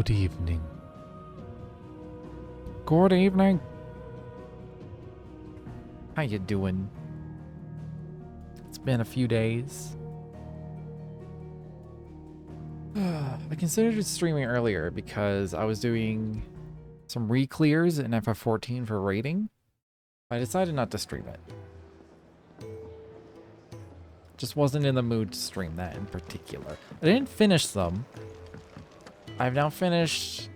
Good evening. Good evening. How you doing? It's been a few days. I considered streaming earlier because I was doing some re-clears in FF14 for raiding. I decided not to stream it. Just wasn't in the mood to stream that in particular. I didn't finish them. I've now finished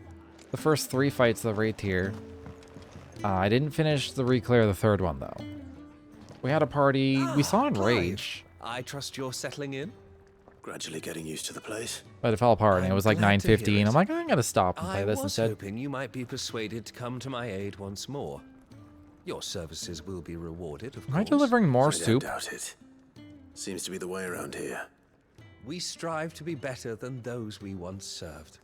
the first 3 fights of the raid tier. I didn't finish the re-clear of the third one though. We had a party. We saw in Rage. I trust you're settling in. Gradually getting used to the place. But it fell apart and it was like 9:50 I'm like, I'm gonna stop and play this instead. I was hoping you might be persuaded to come to my aid once more. Your services will be rewarded, of course. Am I delivering more I soup? don't doubt it. Seems to be the way around here. We strive to be better than those we once served.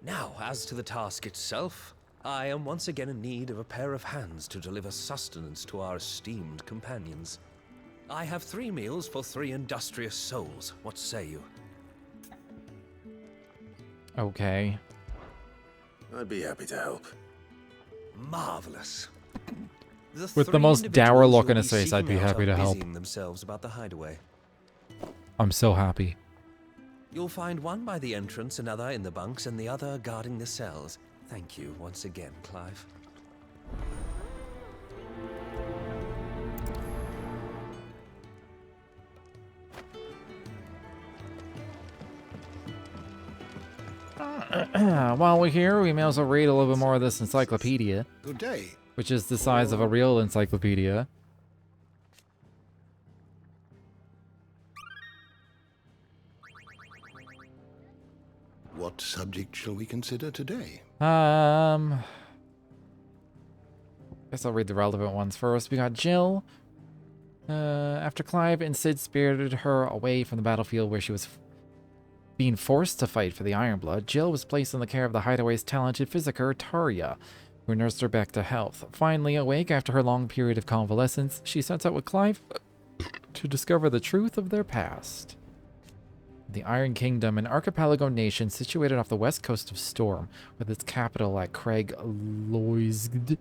Now, as to the task itself, I am once again in need of a pair of hands to deliver sustenance to our esteemed companions. I have 3 meals for 3 industrious souls. What say you? Okay. I'd be happy to help. Marvelous. With the most dour look on his face, I'd be happy to help. Themselves about the hideaway. I'm so happy. You'll find one by the entrance, another in the bunks, and the other guarding the cells. Thank you once again, Clive. While we're here, we may as well read a little bit more of this encyclopedia. Good day. Which is the size of a real encyclopedia. What subject shall we consider today? Guess I'll read the relevant ones first. We got Jill. After Clive and Sid spirited her away from the battlefield where she was being forced to fight for the Ironblood, Jill was placed in the care of the Hideaway's talented physiker, Tarja, who nursed her back to health. Finally awake after her long period of convalescence, she sets out with Clive to discover the truth of their past. The Iron Kingdom, an archipelago nation situated off the west coast of Storm, with its capital at Craig Loisgd.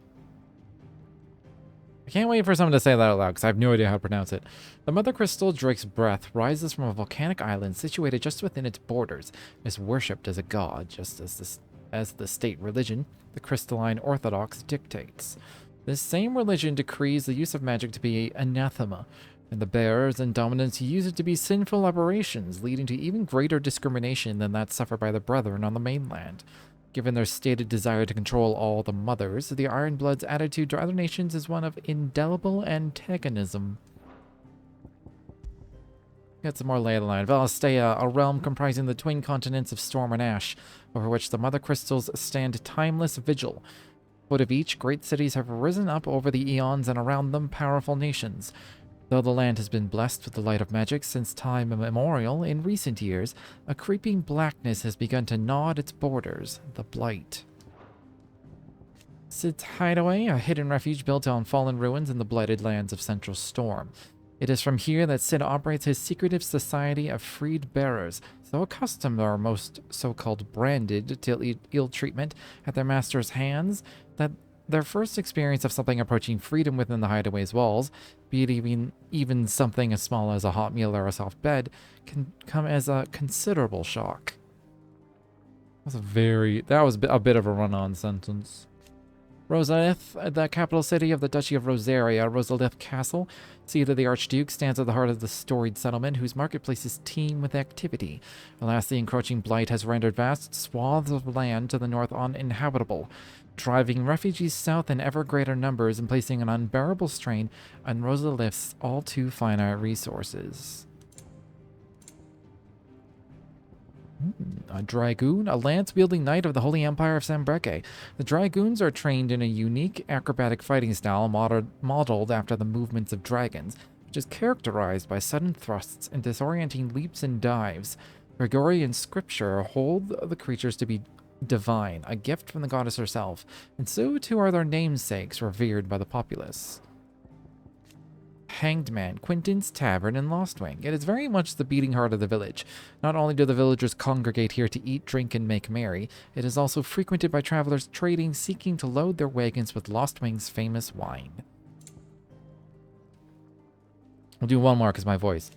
I can't wait for someone to say that out loud, because I have no idea how to pronounce it. The Mother Crystal Drake's breath rises from a volcanic island situated just within its borders, is worshipped as a god, just as the state religion, the Crystalline Orthodox, dictates. This same religion decrees the use of magic to be anathema, and the bearers and dominants use it to be sinful aberrations, leading to even greater discrimination than that suffered by the Brethren on the mainland. Given their stated desire to control all the mothers, the Ironbloods' attitude to other nations is one of indelible antagonism. Got some more lay of the land. Valistea, a realm comprising the twin continents of Storm and Ash, over which the Mother Crystals stand timeless vigil. Foot of each, great cities have risen up over the eons, and around them powerful nations. Though the land has been blessed with the light of magic since time immemorial, in recent years, a creeping blackness has begun to gnaw at its borders, the Blight. Sid's Hideaway, a hidden refuge built on fallen ruins in the blighted lands of Central Storm. It is from here that Sid operates his secretive society of freed bearers, so accustomed or most so-called branded to ill treatment at their master's hands, that their first experience of something approaching freedom within the Hideaway's walls, be it even something as small as a hot meal or a soft bed, can come as a considerable shock. That was a bit of a run-on sentence. Rosalith, the capital city of the Duchy of Rosaria, Rosalith Castle, seat of the Archduke, stands at the heart of the storied settlement, whose marketplaces teem with activity. Alas, the encroaching blight has rendered vast swaths of land to the north uninhabitable, driving refugees south in ever greater numbers and placing an unbearable strain on Rosalith's all too finite resources. A Dragoon, a lance-wielding knight of the Holy Empire of Sambreke. The Dragoons are trained in a unique acrobatic fighting style modeled after the movements of dragons, which is characterized by sudden thrusts and disorienting leaps and dives. Gregorian scripture hold the creatures to be divine, a gift from the goddess herself, and so too are their namesakes revered by the populace. Hanged Man, Quentin's Tavern, and Lost Wing. It is very much the beating heart of the village. Not only do the villagers congregate here to eat, drink, and make merry, it is also frequented by travelers trading, seeking to load their wagons with Lost Wing's famous wine. I'll do one more because my voice.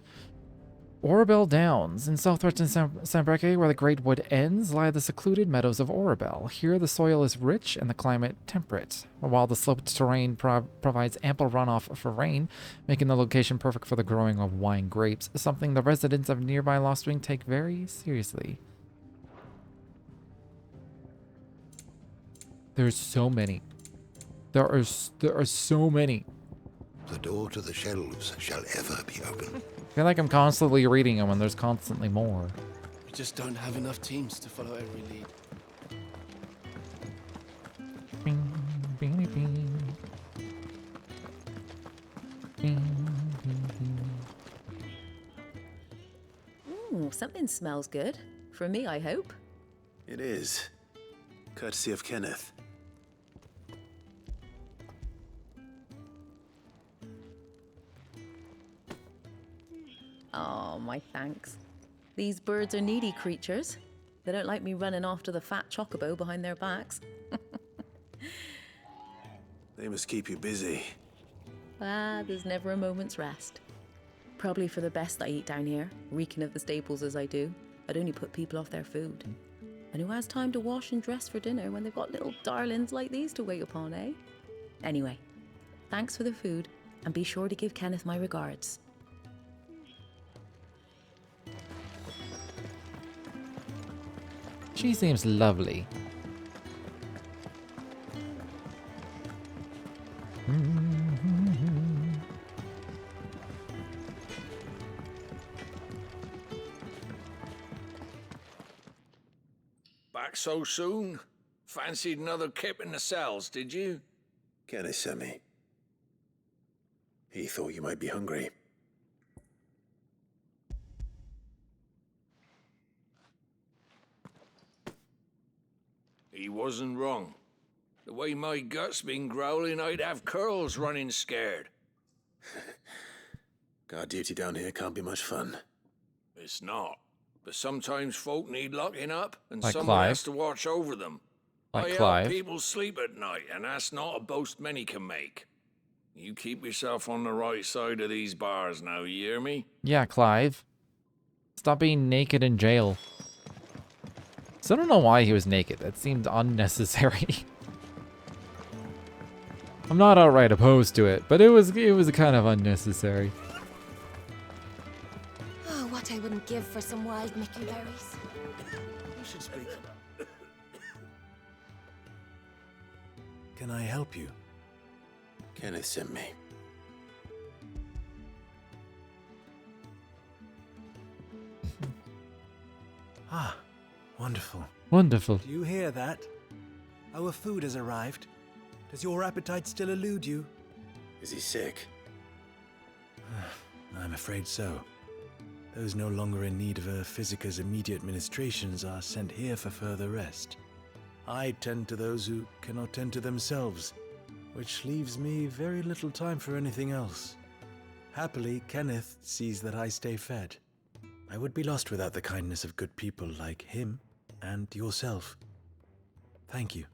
Orabel Downs. In southwestern Sambreke, where the Great Wood ends, lie the secluded meadows of Orabel. Here the soil is rich and the climate temperate, while the sloped terrain provides ample runoff for rain, making the location perfect for the growing of wine grapes, something the residents of nearby Lost Wing take very seriously. There's so many. There are so many. The door to the shelves shall ever be open. I feel like I'm constantly reading them and there's constantly more. We just don't have enough teams to follow every lead. Bing, bing, bing. Bing, bing, bing. Ooh, something smells good. For me, I hope. It is. Courtesy of Kenneth. Oh, my thanks. These birds are needy creatures. They don't like me running after the fat chocobo behind their backs. They must keep you busy. There's never a moment's rest. Probably for the best I eat down here, reeking of the staples as I do. I'd only put people off their food. And who has time to wash and dress for dinner when they've got little darlings like these to wait upon, eh? Anyway, thanks for the food, and be sure to give Kenneth my regards. She seems lovely. Back so soon? Fancied another kip in the cells, did you? Kenneth sent me. He thought you might be hungry. He wasn't wrong. The way my gut's been growling, I'd have curls running scared. Guard duty down here can't be much fun. It's not. But sometimes folk need locking up, and Like someone Clive. has to watch over them. Like I help Clive. people sleep at night, and that's not a boast many can make. You keep yourself on the right side of these bars now, you hear me? Yeah, Clive. Stop being naked in jail. So I don't know why he was naked. That seemed unnecessary. I'm not outright opposed to it, but it was kind of unnecessary. Oh, what I wouldn't give for some wild Mickey berries. You should speak. Can I help you? Kenneth sent me. Ah, wonderful. Wonderful. Do you hear that? Our food has arrived. Does your appetite still elude you? Is he sick? I'm afraid so. Those no longer in need of a physicker's immediate ministrations are sent here for further rest. I tend to those who cannot tend to themselves, which leaves me very little time for anything else. Happily, Kenneth sees that I stay fed. I would be lost without the kindness of good people like him and yourself. Thank you.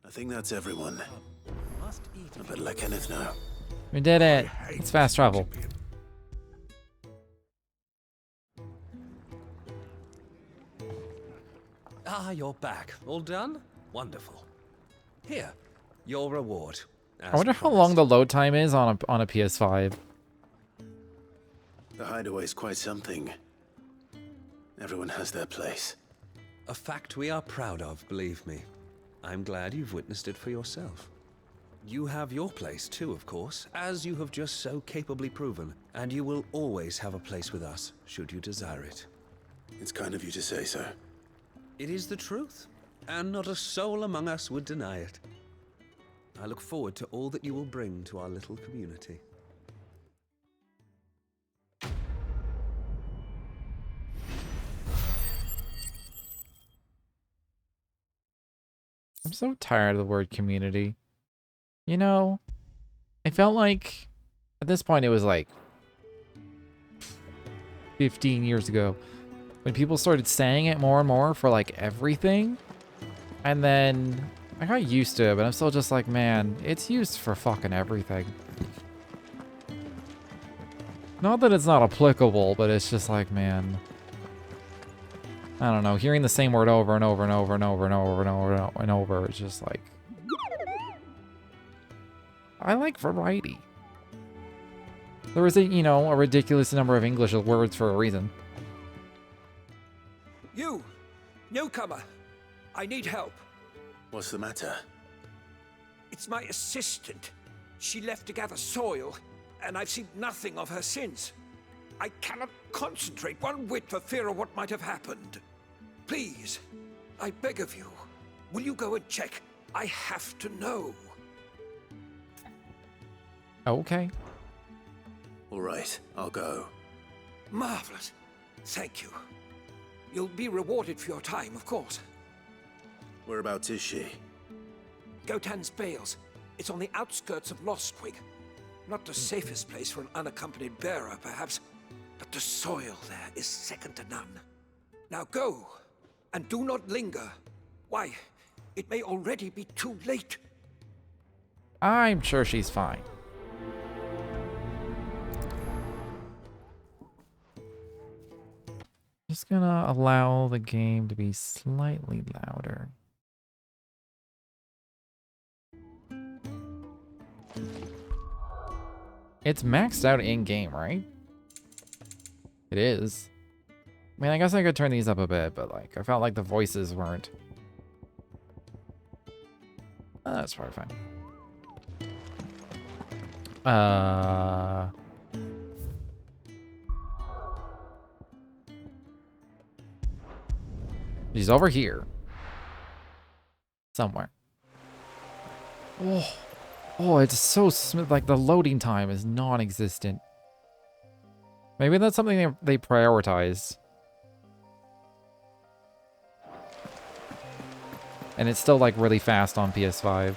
I think that's everyone. Must eat. I better let Kenneth know. We did it. It's fast travel. Ah, you're back. All done? Wonderful. Here, your reward. I wonder how long the load time is on a PS5. The hideaway's quite something. Everyone has their place. A fact we are proud of, believe me. I'm glad you've witnessed it for yourself. You have your place too, of course, as you have just so capably proven, and you will always have a place with us, should you desire it. It's kind of you to say so. It is the truth, and not a soul among us would deny it. I look forward to all that you will bring to our little community. I'm so tired of the word community. You know, It felt like at this point it was like 15 years ago when people started saying it more and more for like everything. And then I got used to it, but I'm still just like, man, it's used for fucking everything. Not that it's not applicable, but it's just like, man, I don't know, hearing the same word over and over and over and over and over and over and over, it's just like, I like variety. There is a, you know, a ridiculous number of English words for a reason. You, newcomer, I need help. What's the matter? It's my assistant. She left to gather soil, and I've seen nothing of her since. I cannot concentrate one whit for fear of what might have happened. Please, I beg of you, will you go and check? I have to know. Okay. All right, I'll go. Marvelous. Thank you. You'll be rewarded for your time, of course. Whereabouts is she? Gotan's Bales. It's on the outskirts of Lostwig. Not the safest place for an unaccompanied bearer, perhaps, but the soil there is second to none. Now go, and do not linger. Why, it may already be too late. I'm sure she's fine. Just gonna allow the game to be slightly louder. It's maxed out in-game, right? It is. I mean, I guess I could turn these up a bit, but like, I felt like the voices weren't. That's probably fine. She's over here. Somewhere. Oh, it's so smooth. Like, the loading time is non-existent. Maybe that's something they prioritize. And it's still, like, really fast on PS5.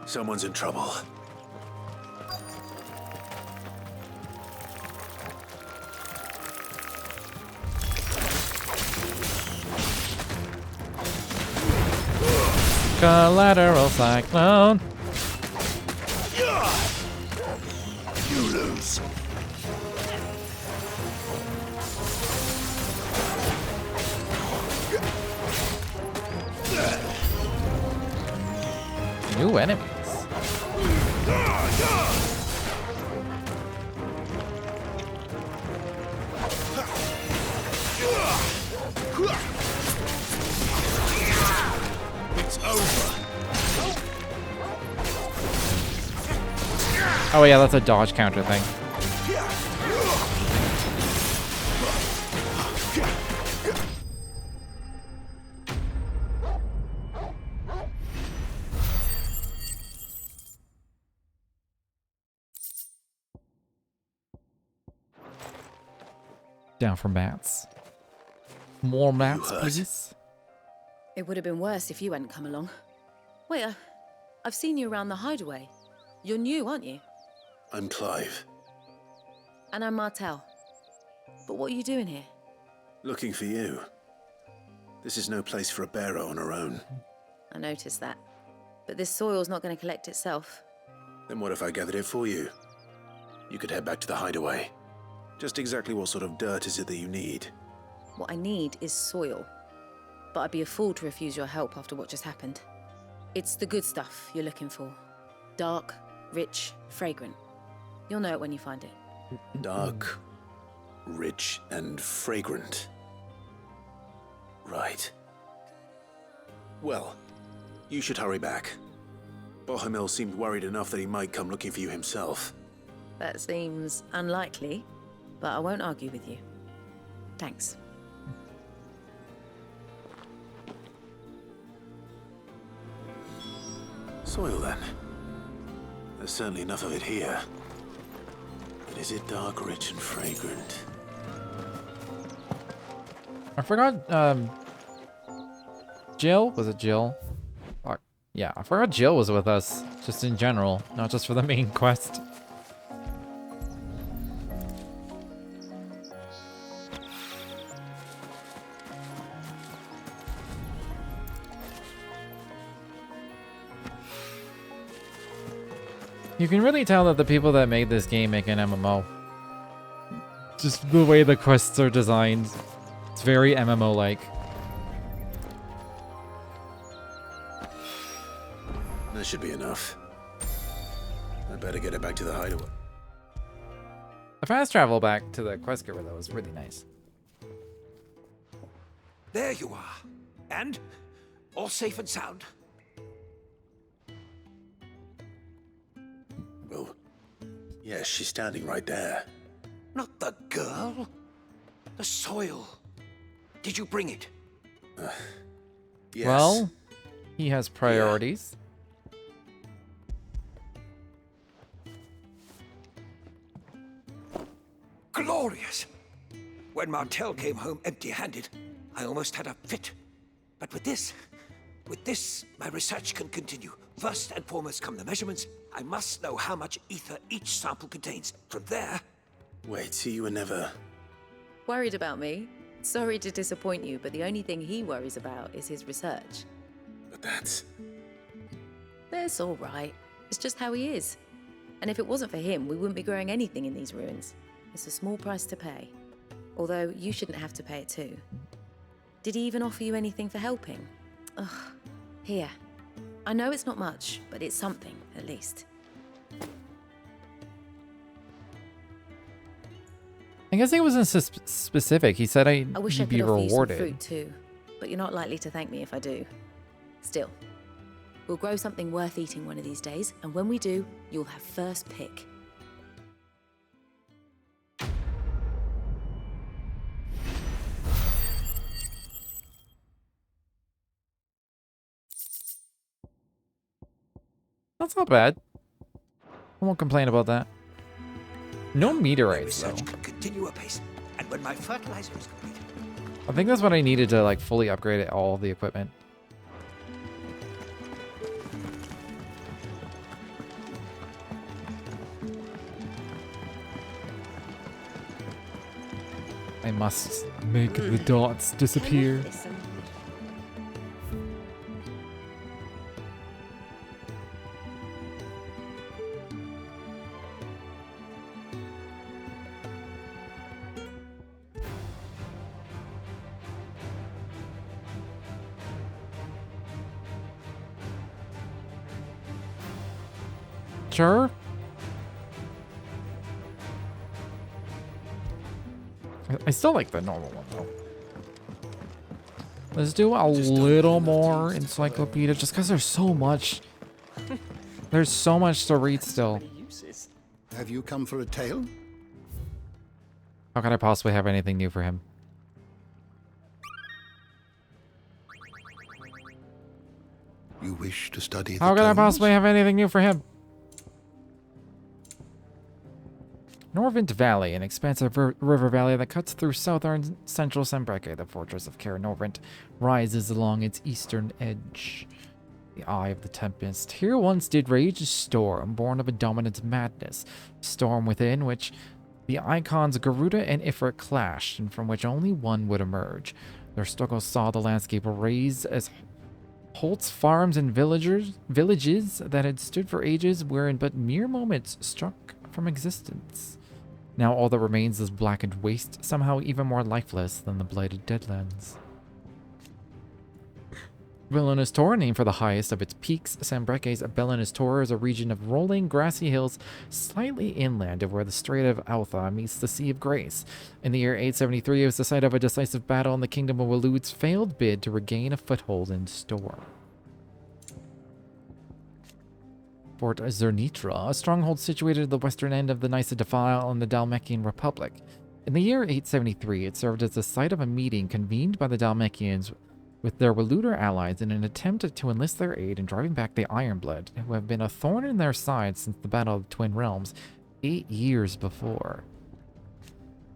Someone's in trouble. Collateral cyclone. You lose. New enemies. It's over. Oh yeah, that's a dodge counter thing. Down for mats. More mats, please. It would have been worse if you hadn't come along. Wait, I've seen you around the hideaway. You're new, aren't you? I'm Clive. And I'm Martel. But what are you doing here? Looking for you. This is no place for a bearer on her own. I noticed that. But this soil's not going to collect itself. Then what if I gathered it for you? You could head back to the hideaway. Just exactly what sort of dirt is it that you need? What I need is soil. But I'd be a fool to refuse your help after what just happened. It's the good stuff you're looking for. Dark, rich, fragrant. You'll know it when you find it. Dark, rich, and fragrant. Right. Well, you should hurry back. Bohemil seemed worried enough that he might come looking for you himself. That seems unlikely, but I won't argue with you. Thanks. Soil, then. There's certainly enough of it here. It Is it dark, rich, and fragrant? I forgot, Jill? Was it Jill? Fuck. Yeah, I forgot Jill was with us, just in general, not just for the main quest. You can really tell that the people that made this game make an MMO. Just the way the quests are designed. It's very MMO-like. That should be enough. I better get it back to the hideaway. The fast travel back to the quest giver, though, was really nice. There you are. And? All safe and sound? Well, yes, she's standing right there. Not the girl. The soil. Did you bring it? Yes. Well, he has priorities. Glorious! When Martel came home empty-handed, I almost had a fit. But with this, my research can continue. First and foremost come the measurements. I must know how much ether each sample contains. From there... Wait, so you were never... Worried about me? Sorry to disappoint you, but the only thing he worries about is his research. But that's... That's all right. It's just how he is. And if it wasn't for him, we wouldn't be growing anything in these ruins. It's a small price to pay. Although, you shouldn't have to pay it too. Did he even offer you anything for helping? Ugh. Here. I know it's not much, but it's something, at least. I guess he wasn't specific. He said I wish I he'd could be offer you some rewarded. fruit too, but you're not likely to thank me if I do. Still, we'll grow something worth eating one of these days, and when we do, you'll have first pick. That's not bad. I won't complain about that. No meteorites, though. Research can continue apace, and when my fertilizer is complete... I think that's what I needed to, like, fully upgrade all the equipment. I must make the dots disappear. Sure. I still like the normal one, though. Let's do a little more encyclopedia, just because there's so much. There's so much to read still. Have you come for a tale? How could I possibly have anything new for him? You wish to study How the could I tomes? possibly have anything new for him? Norvent Valley, an expansive river valley that cuts through southern central Sembreke. The fortress of Caer Norvent rises along its eastern edge. The eye of the tempest. Here once did rage a storm, born of a dominant madness. Storm within which the icons Garuda and Ifrit clashed, and from which only one would emerge. Their struggle saw the landscape raise as Holt's farms and villages that had stood for ages were in but mere moments struck from existence. Now all that remains is blackened waste, somehow even more lifeless than the blighted deadlands. Belonis Tor, named for the highest of its peaks, Sambreke's Belonis Tor is a region of rolling, grassy hills slightly inland of where the Strait of Altha meets the Sea of Grace. In the year 873, it was the site of a decisive battle in the kingdom of Waloed's failed bid to regain a foothold in Storm. Fort Zernitra, a stronghold situated at the western end of the Nysa Defile in the Dalmekian Republic. In the year 873, it served as the site of a meeting convened by the Dalmekians with their Waloeder allies in an attempt to enlist their aid in driving back the Ironblood, who have been a thorn in their side since the Battle of the Twin Realms 8 years before.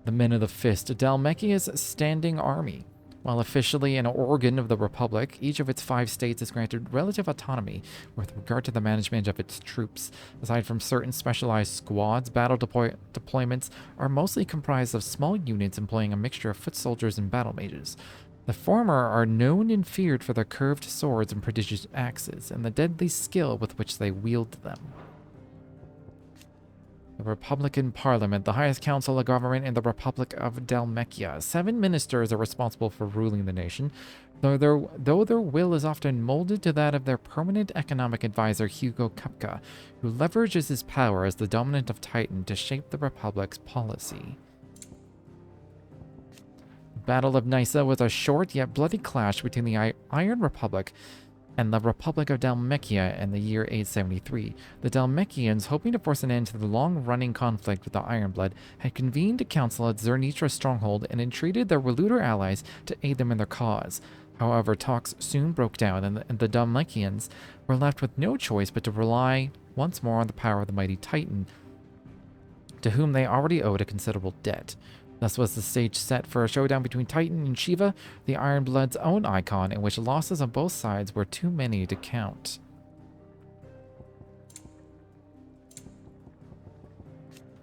The Men of the Fist, Dalmekia's standing army. While officially an organ of the Republic, each of its 5 states is granted relative autonomy with regard to the management of its troops. Aside from certain specialized squads, battle deployments are mostly comprised of small units employing a mixture of foot soldiers and battle mages. The former are known and feared for their curved swords and prodigious axes, and the deadly skill with which they wield them. The Republican Parliament, the highest council of government in the Republic of Dalmekia. 7 ministers are responsible for ruling the nation, though their will is often molded to that of their permanent economic advisor Hugo Kupka, who leverages his power as the dominant of Titan to shape the Republic's policy. The Battle of Nysa was a short yet bloody clash between the Iron Republic and the Republic of Dalmekia in the year 873. The Dalmekians, hoping to force an end to the long-running conflict with the Ironblood, had convened a council at Zernitra's stronghold and entreated their Waluder allies to aid them in their cause. However, talks soon broke down, and the Dalmekians were left with no choice but to rely once more on the power of the mighty Titan, to whom they already owed a considerable debt. Thus was the stage set for a showdown between Titan and Shiva, the Ironblood's own icon, in which losses on both sides were too many to count.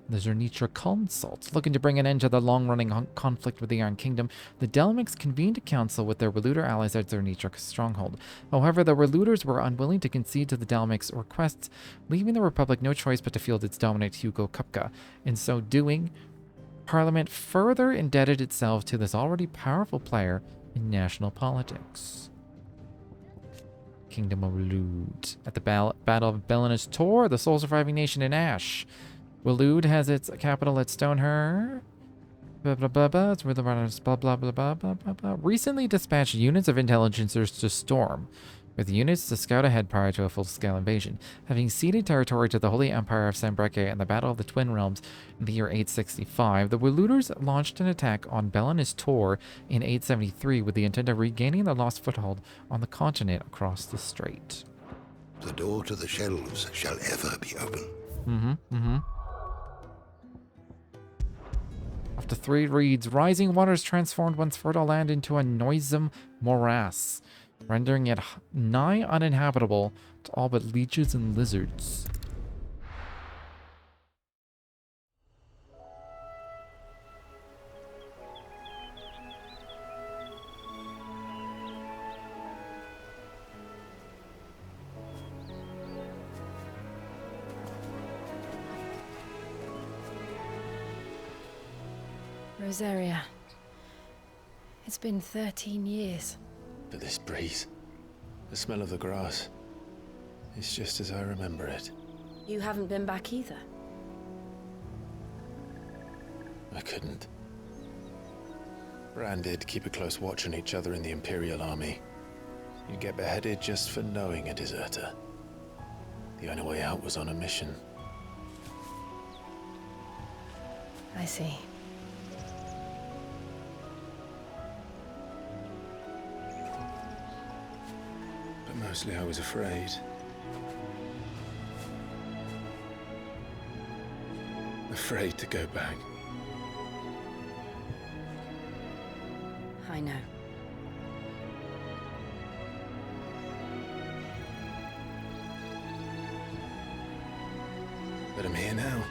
The Zernitra Consult, looking to bring an end to the long-running conflict with the Iron Kingdom, the Dalmeks convened a council with their Waluder allies at Zernitra stronghold. However, the Waluders were unwilling to concede to the Dalmeks' requests, leaving the Republic no choice but to field its dominant Hugo Kupka. In so doing, Parliament further indebted itself to this already powerful player in national politics. Kingdom of Waloed. At the Battle of Belinus Tor, the sole surviving nation in Ash. Waloed has its capital at Stonehur. Blah blah blah blah. It's where the runners blah blah blah blah blah blah blah. Recently dispatched units of intelligencers to Storm, with units to scout ahead prior to a full-scale invasion. Having ceded territory to the Holy Empire of Sanbreke in the Battle of the Twin Realms in the year 865, the Waluders launched an attack on Belinus Tor in 873 with the intent of regaining the lost foothold on the continent across the strait. The door to the shelves shall ever be open. After 3 reads, rising waters transformed once fertile land into a noisome morass, rendering it nigh uninhabitable to all but leeches and lizards. Rosaria. It's been 13 years. But this breeze, the smell of the grass, it's just as I remember it. You haven't been back either. I couldn't. Bran did keep a close watch on each other in the Imperial Army. You'd get beheaded just for knowing a deserter. The only way out was on a mission. I see. But mostly I was afraid. Afraid to go back. I know. But I'm here now.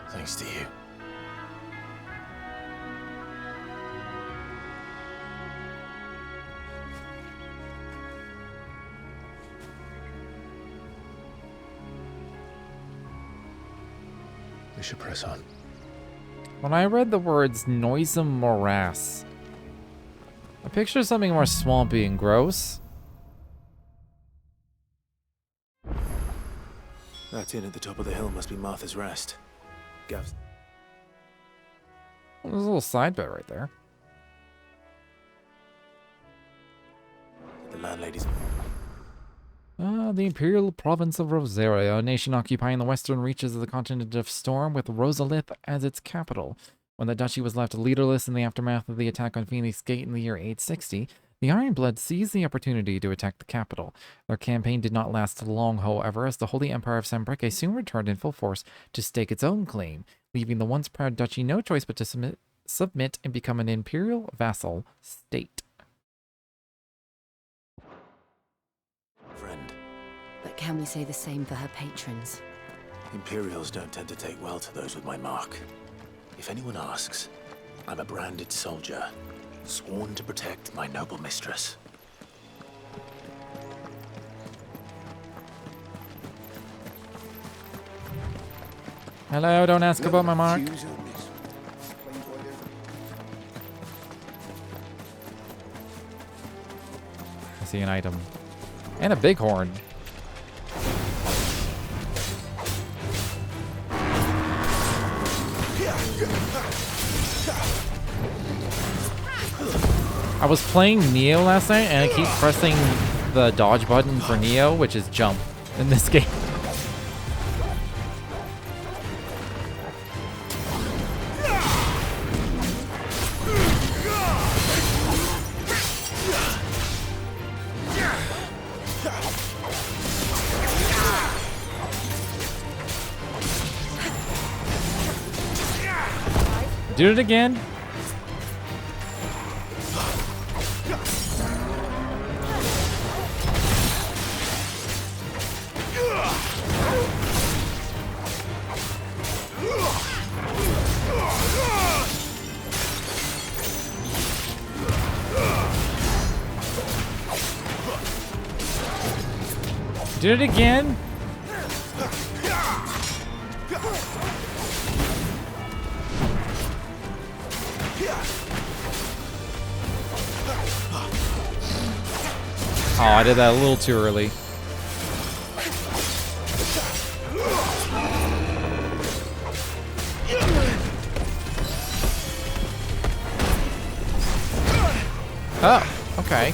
Thanks to you. We should press on. When I read the words noisome morass, I pictured something more swampy and gross. That inn at the top of the hill must be Martha's Rest. Gav. There's a little side bet right there. The landlady's... The Imperial Province of Rosaria, a nation occupying the western reaches of the continent of Storm with Rosalith as its capital. When the duchy was left leaderless in the aftermath of the attack on Phoenix Gate in the year 860, the Ironbloods seized the opportunity to attack the capital. Their campaign did not last long, however, as the Holy Empire of Sanbreque soon returned in full force to stake its own claim, leaving the once proud duchy no choice but to submit and become an imperial vassal state. Friend, But can we say the same for her patrons? Imperials don't tend to take well to those with my mark. If anyone asks, I'm a branded soldier, sworn to protect my noble mistress. Hello, don't ask about my mark. I see an item. And a bighorn. I was playing Neo last night and I keep pressing the dodge button for Neo, which is jump in this game. Do it again. Do it again. Oh, I did that a little too early. Oh, okay.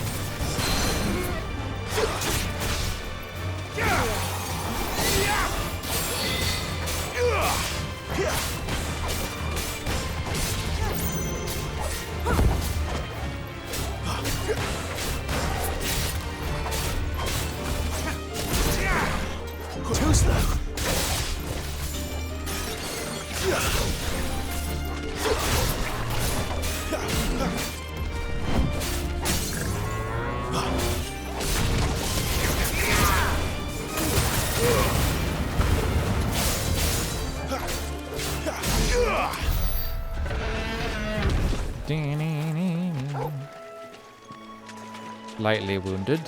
Lightly wounded.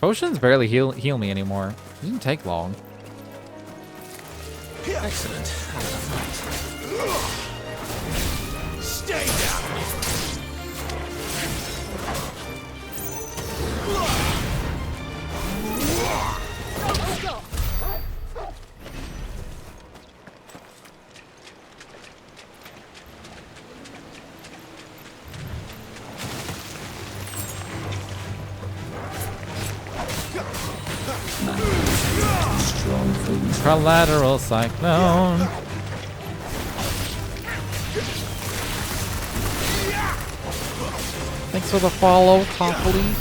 Potions barely heal me anymore. It didn't take long. Excellent. Stay down. Collateral cyclone. Thanks for the follow, Coffee.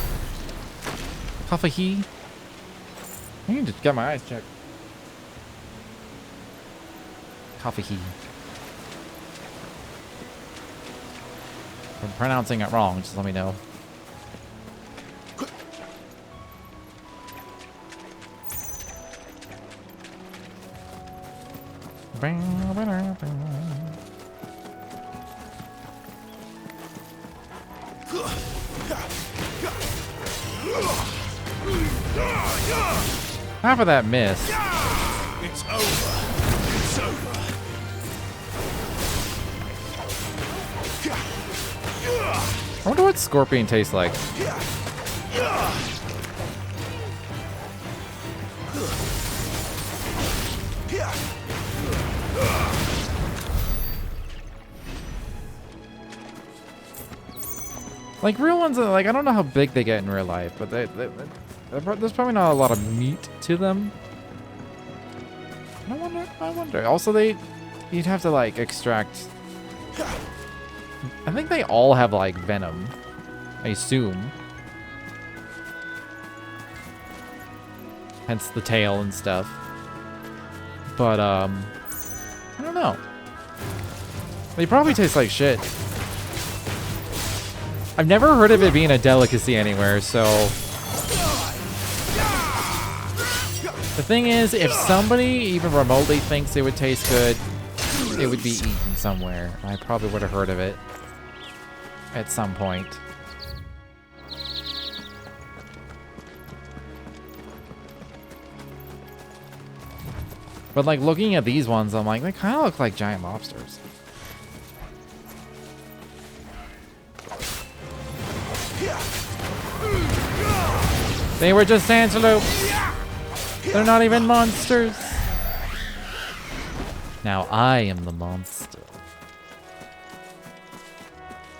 Coffee. I need to get my eyes checked. Coffee. If I'm pronouncing it wrong, just let me know. Half of that missed. It's over. It's over. I wonder what scorpion tastes like. Like real ones, like I don't know how big they get in real life, but there's probably not a lot of meat to them. I wonder. Also, they You'd have to, like, extract... I think they all have, like, venom. I assume. Hence the tail and stuff. But, I don't know. They probably taste like shit. I've never heard of it being a delicacy anywhere, so... The thing is, if somebody even remotely thinks it would taste good, it would be eaten somewhere. I probably would have heard of it at some point. But like looking at these ones, I'm like, they kind of look like giant lobsters. They were just antelopes. They're not even monsters. Now I am the monster.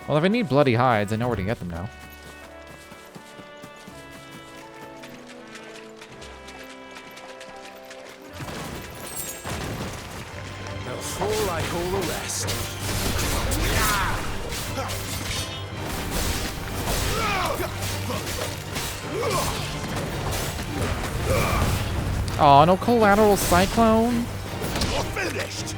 Well, if I need bloody hides, I know where to get them now. They'll fall like all the rest. Oh, no collateral cyclone. You're finished.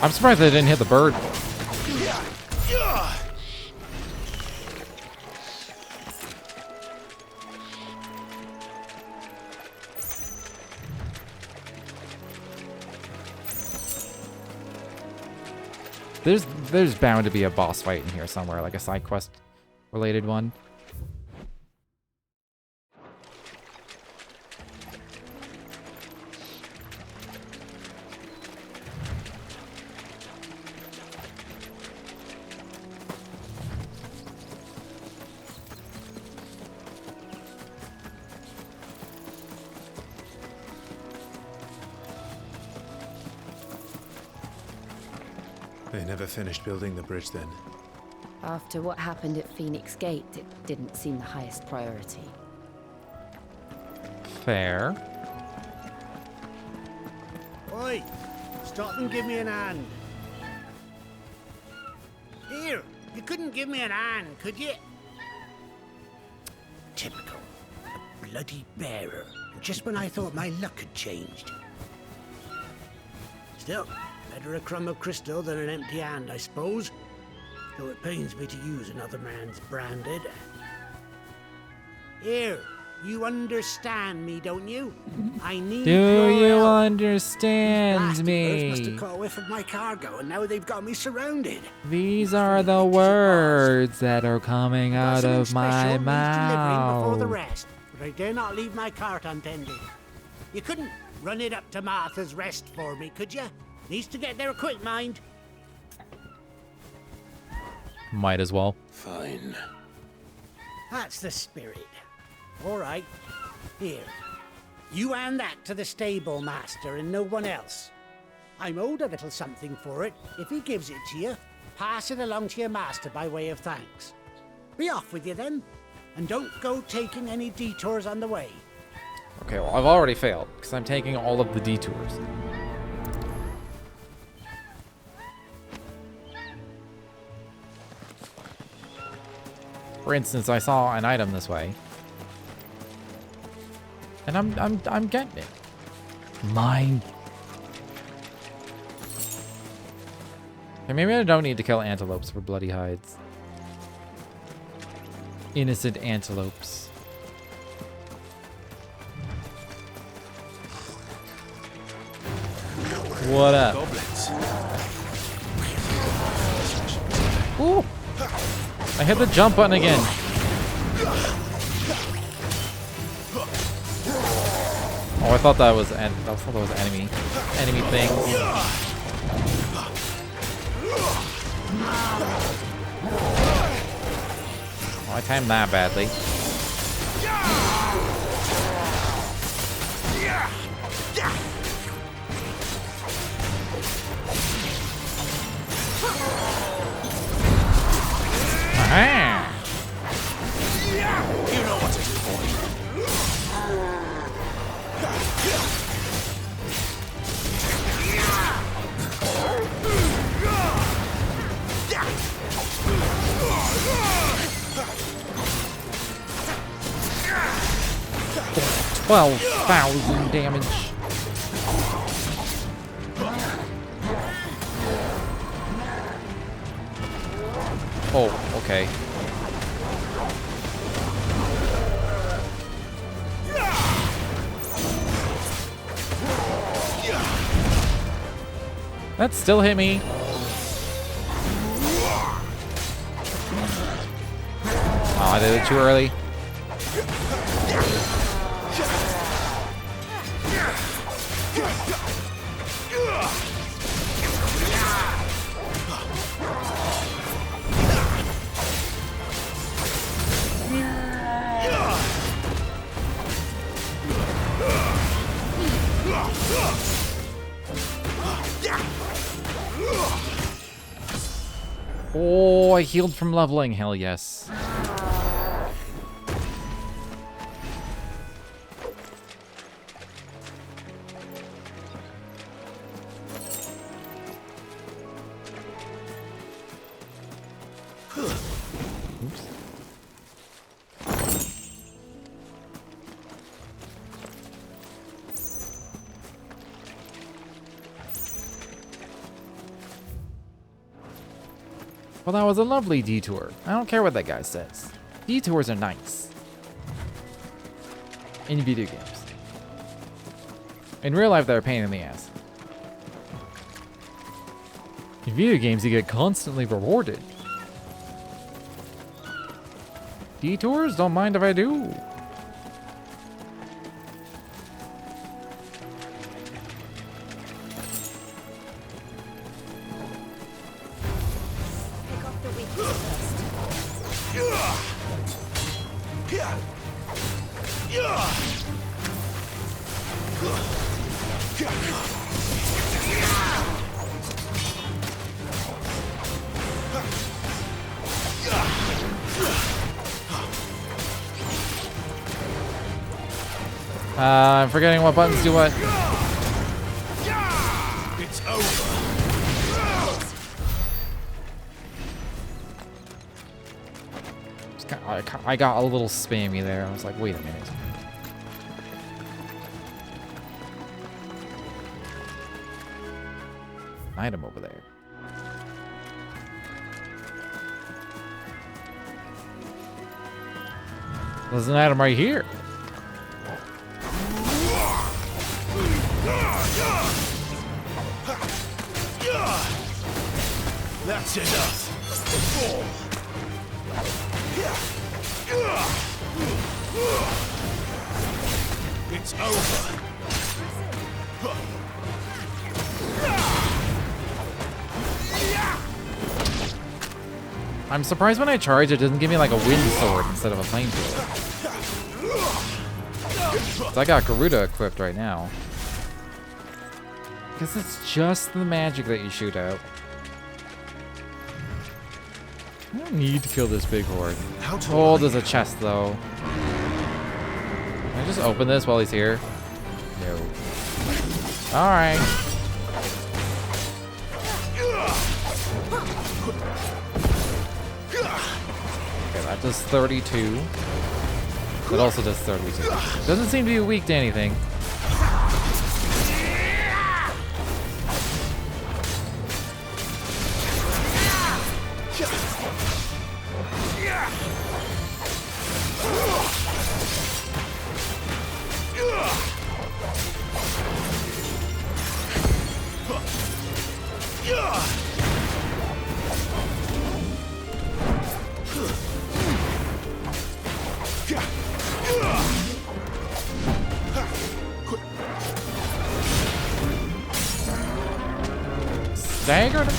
I'm surprised they didn't hit the bird. There's bound to be a boss fight in here somewhere, like a side quest related one. They never finished building the bridge then. After what happened at Phoenix Gate, it didn't seem the highest priority. Fair. Oi! Stop and give me an hand. Here, you couldn't give me an hand, could you? Typical. A bloody bearer. Just when I thought my luck had changed. Still, better a crumb of crystal than an empty hand, I suppose. Though it pains me to use another man's branded. Here, you understand me, don't you? I need Do your you help. understand These me? must have caught a whiff of my cargo, and now they've got me surrounded. These are the words that are coming out Something of my special needs delivering before the mouth. rest, but I dare not leave my cart untended. You couldn't run it up to Martha's Rest for me, could you? Needs to get there quick, mind. Might as well. Fine. That's the spirit. All right. Here. You hand that to the stable master and no one else. I'm owed a little something for it. If he gives it to you, pass it along to your master by way of thanks. Be off with you then, and don't go taking any detours on the way. Okay, well, I've already failed because I'm taking all of the detours. For instance, I saw an item this way, and I'm getting it. Mine. Okay, maybe I don't need to kill antelopes for bloody hides. Innocent antelopes. What up? Goblins. Ooh! I hit the jump button again. Oh, I thought that was enemy things. Oh, I timed that badly. 12,000 damage. Oh, okay. That still hit me. Oh, I did it too early. Oh, I healed from leveling. Hell yes. Well, that was a lovely detour. I don't care what that guy says. Detours are nice. In video games. In real life, they're a pain in the ass. In video games, you get constantly rewarded. Detours? Don't mind if I do. I'm forgetting what buttons do what. It's over. I got a little spammy there. I was like, wait a minute. Item over there. There's an item right here. That's enough. It's over. I'm surprised when I charge, it doesn't give me like a wind sword instead of a flamethrower. I got Garuda equipped right now. Because it's just the magic that you shoot out. I don't need to kill this big horde. Oh, there's a chest though. Can I just open this while he's here? No. Alright. Okay, that does 32. That also does 32. Doesn't seem to be weak to anything. Staggered?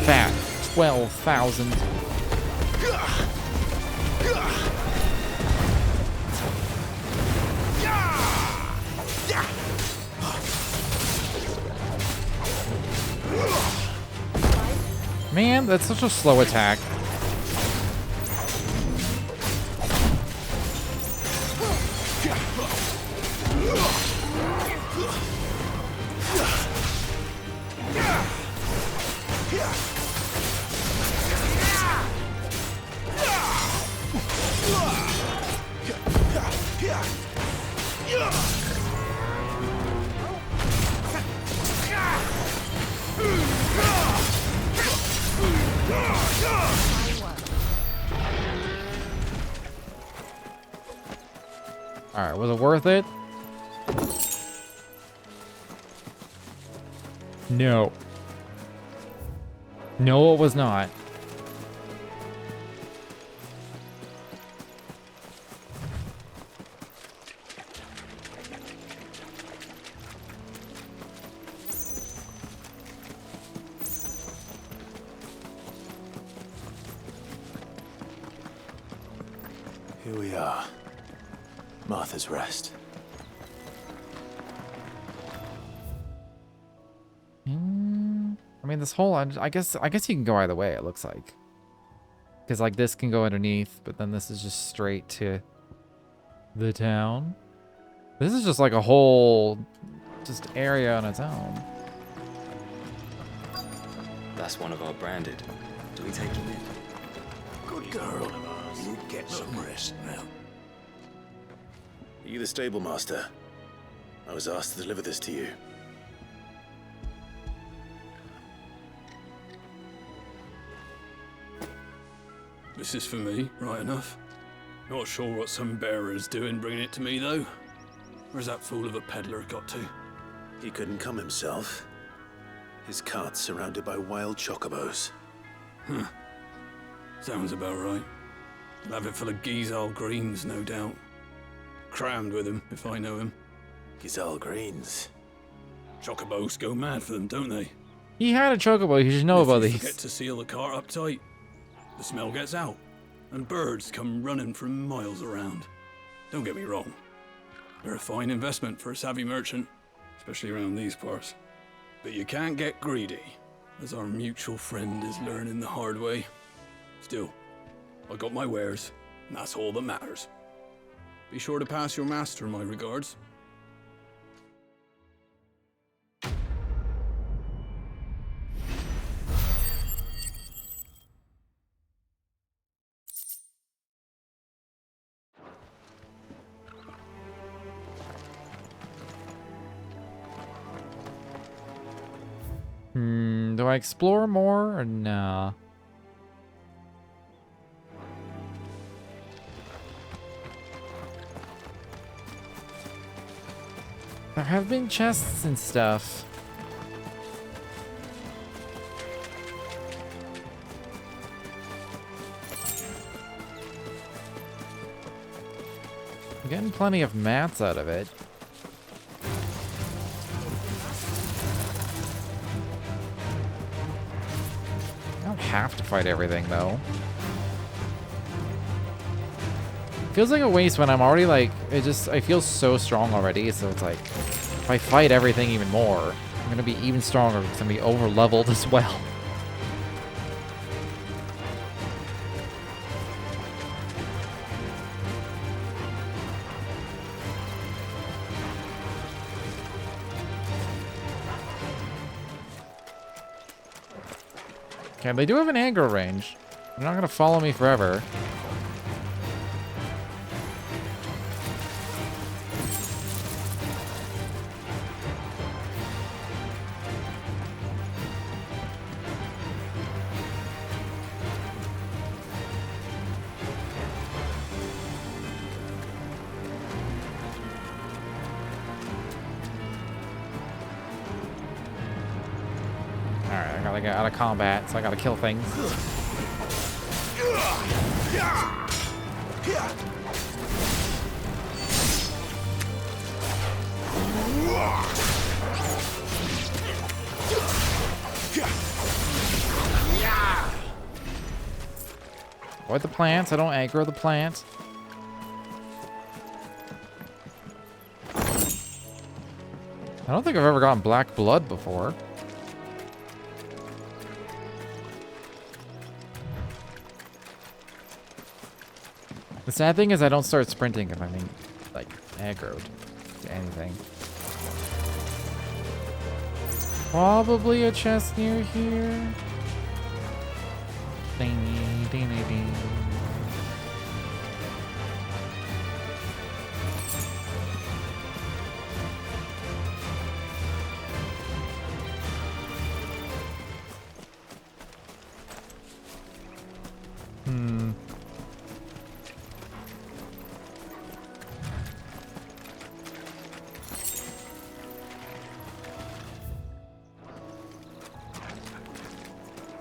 Fat 12,000. Man, that's such a slow attack. Alright, was it worth it? No. No, it was not. Here we are. Martha's Rest. I mean, this whole, I guess you can go either way, it looks like. Because, like, this can go underneath, but then this is just straight to the town. This is just like a whole, just area on its own. That's one of our branded. Do we take him in? Good girl. You get some rest now. Are you the stable master? I was asked to deliver this to you. This is for me, right enough. Not sure what some bearer's doing bringing it to me, though. Where's that fool of a peddler got to? He couldn't come himself. His cart's surrounded by wild chocobos. Huh. Sounds about right. He'll have it full of Gizal greens, no doubt. Crammed with him, if I know him. Gizal greens. Chocobos go mad for them, don't they? He had a chocobo, you should know about these. Forget to seal the cart up tight. The smell gets out, and birds come running from miles around. Don't get me wrong. They're a fine investment for a savvy merchant, especially around these parts. But you can't get greedy, as our mutual friend is learning the hard way. Still, I got my wares, and that's all that matters. Be sure to pass your master my regards. Do I explore more or nah? There have been chests and stuff. I'm getting plenty of mats out of it. I don't have to fight everything though. Feels like a waste when I'm already like, I feel so strong already, so it's like, if I fight everything even more, I'm gonna be even stronger because I'm gonna be over leveled as well. Okay, they do have an aggro range. They're not gonna follow me forever. Alright, I gotta get out of combat, so I gotta kill things. Avoid the plants, I don't aggro the plants. I don't think I've ever gotten black blood before. The sad thing is I don't start sprinting if I'm like aggroed to anything. Probably a chest near here. Ding, ding, ding, ding.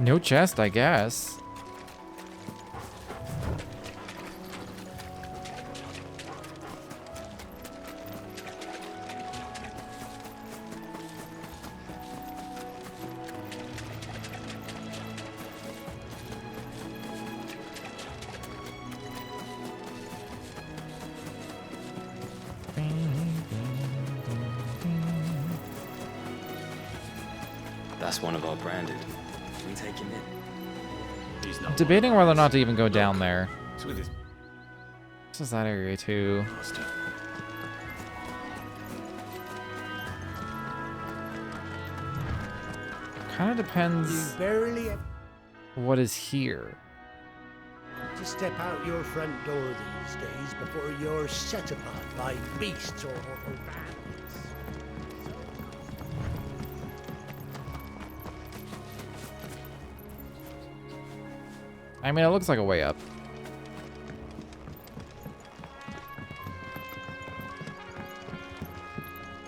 No chest, I guess. That's one of our branded. Can we take him in? I'm debating whether or not to even go down there. It's with his This is that area too. master. Kind of depends You barely have what is here. to step out your front door these days before you're set upon by beasts or bandits. I mean, it looks like a way up.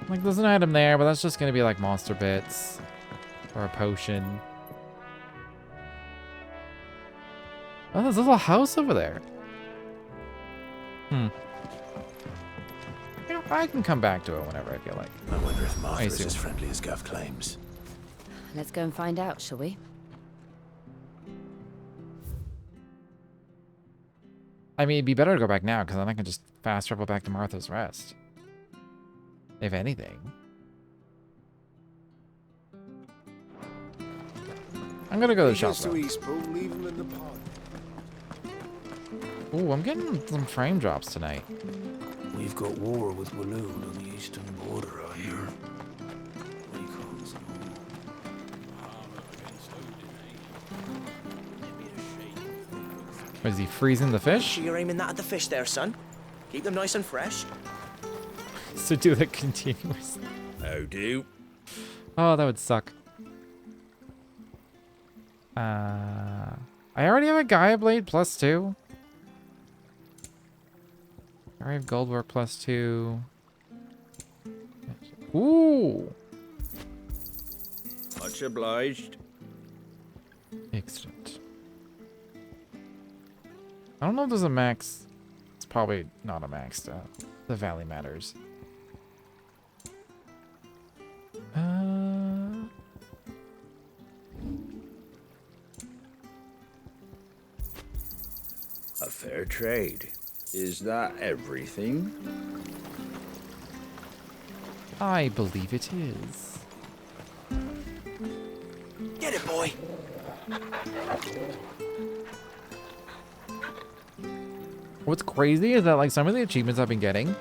Like, there's an item there, but that's just gonna be like monster bits. Or a potion. Oh, there's a little house over there. Hmm. Yeah, I can come back to it whenever I feel like. I wonder if Martha I is see. as friendly as Gav claims. Let's go and find out, shall we? I mean, it'd be better to go back now, because then I can just fast travel back to Martha's Rest. If anything. I'm gonna go to the shop. though. Leave him in the pod. Ooh, I'm getting some frame drops tonight. We've got war with Waloed on the eastern border, I hear. Recons and all. Is he freezing the fish? You're aiming that at the fish there, son. Keep them nice and fresh. To do that continuously. How do? Oh, that would suck. I already have a Gaia Blade +2. I already have Goldwork +2. Ooh! Much obliged. Excellent. I don't know if there's a max. It's probably not a max. The Valley matters. A fair trade. Is that everything? I believe it is. Get it, boy. What's crazy is that like some of the achievements I've been getting,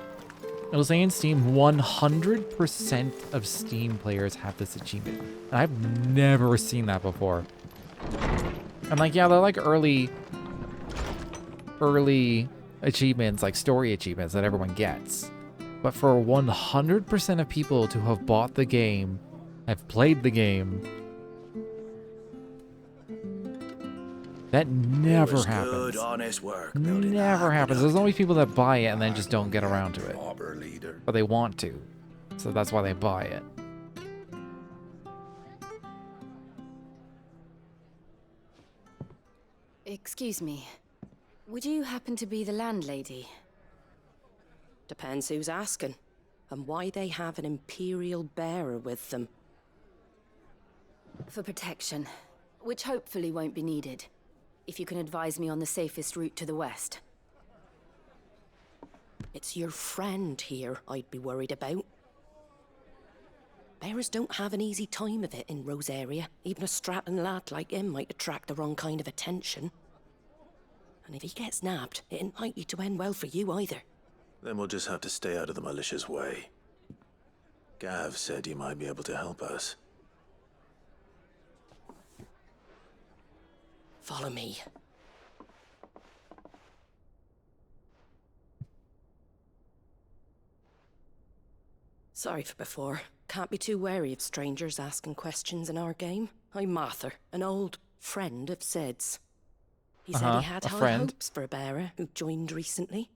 it'll say in Steam 100% of Steam players have this achievement. And I've never seen that before. And like, yeah, they're like early achievements, like story achievements that everyone gets. But for 100% of people to have bought the game, have played the game, that never happens. Good, honest work. Never happens. There's always people that buy it and then just don't get around to it. Harbor leader. But they want to. So that's why they buy it. Excuse me. Would you happen to be the landlady? Depends who's asking, and why they have an Imperial bearer with them. For protection, which hopefully won't be needed. If you can advise me on the safest route to the west. It's your friend here I'd be worried about. Bearers don't have an easy time of it in Rosaria. Even a Stratton lad like him might attract the wrong kind of attention. And if he gets nabbed, it ain't likely to end well for you either. Then we'll just have to stay out of the malicious way. Gav said you might be able to help us. Follow me. Sorry for before. Can't be too wary of strangers asking questions in our game. I'm Martha, an old friend of Sid's. He said he had high hopes for a bearer who joined recently.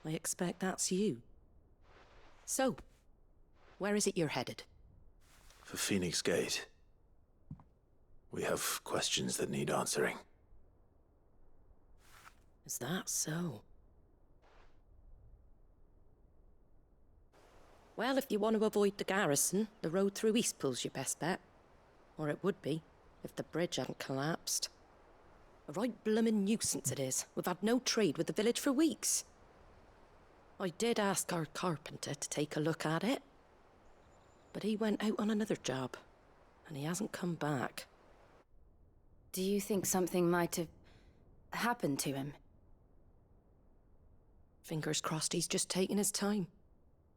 I expect that's you. So, where is it you're headed? For Phoenix Gate. We have questions that need answering. Is that so? Well, if you want to avoid the garrison, the road through Eastpool's your best bet. Or it would be, if the bridge hadn't collapsed. A right bloomin' nuisance it is. We've had no trade with the village for weeks. I did ask our carpenter to take a look at it. But he went out on another job, and he hasn't come back. Do you think something might have happened to him? Fingers crossed he's just taking his time.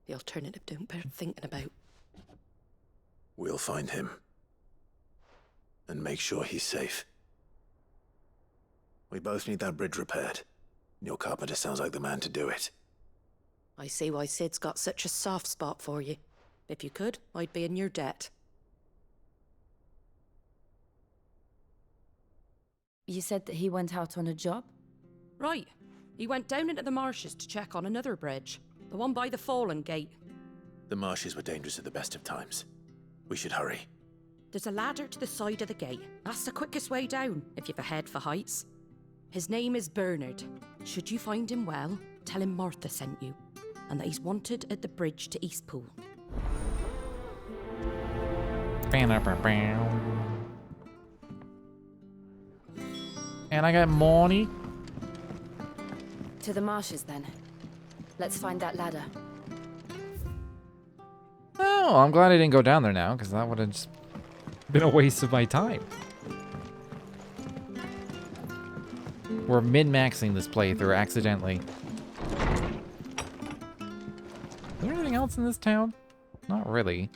The alternative don't bear thinking about. We'll find him. And make sure he's safe. We both need that bridge repaired. Your carpenter sounds like the man to do it. I see why Sid's got such a soft spot for you. If you could, I'd be in your debt. You said that he went out on a job? Right. He went down into the marshes to check on another bridge. The one by the Fallen Gate. The marshes were dangerous at the best of times. We should hurry. There's a ladder to the side of the gate. That's the quickest way down, if you've a head for heights. His name is Bernard. Should you find him well, tell him Martha sent you. And that he's wanted at the bridge to Eastpool. And I got money. To the marshes, then. Let's find that ladder. Oh, I'm glad I didn't go down there now, because that would have just been a waste of my time. We're min-maxing this playthrough accidentally. Is there anything else in this town? Not really.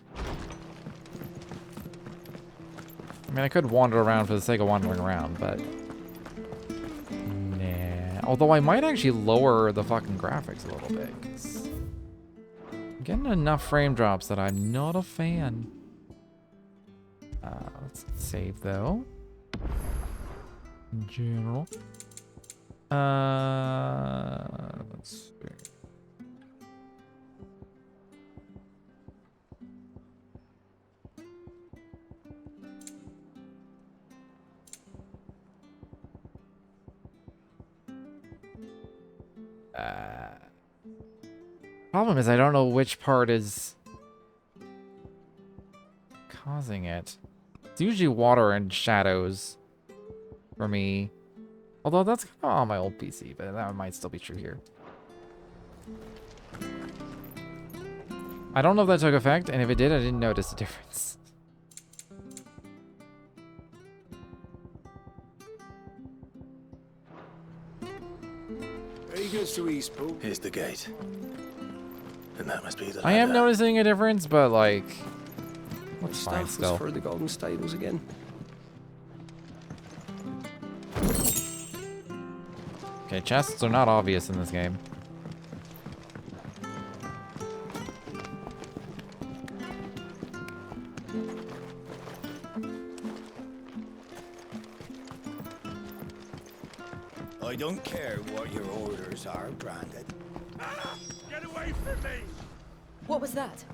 I mean, I could wander around for the sake of wandering around, but... nah. Although I might actually lower the fucking graphics a little bit, 'cause I'm getting enough frame drops that I'm not a fan. Let's save, though. In general. Let's see. Problem is I don't know which part is causing it. It's usually water and shadows for me. Although that's kind of on my old PC, but that might still be true here. I don't know if that took effect, and if it did, I didn't notice the difference. There he goes to Eastpool. Here's the gate. And that must be the I am ladder. noticing a difference, but like, what's fine Staff still. was for the Golden Stables again. Okay, chests are not obvious in this game. I don't care what your orders are, Brandon. Get away from me! What was that?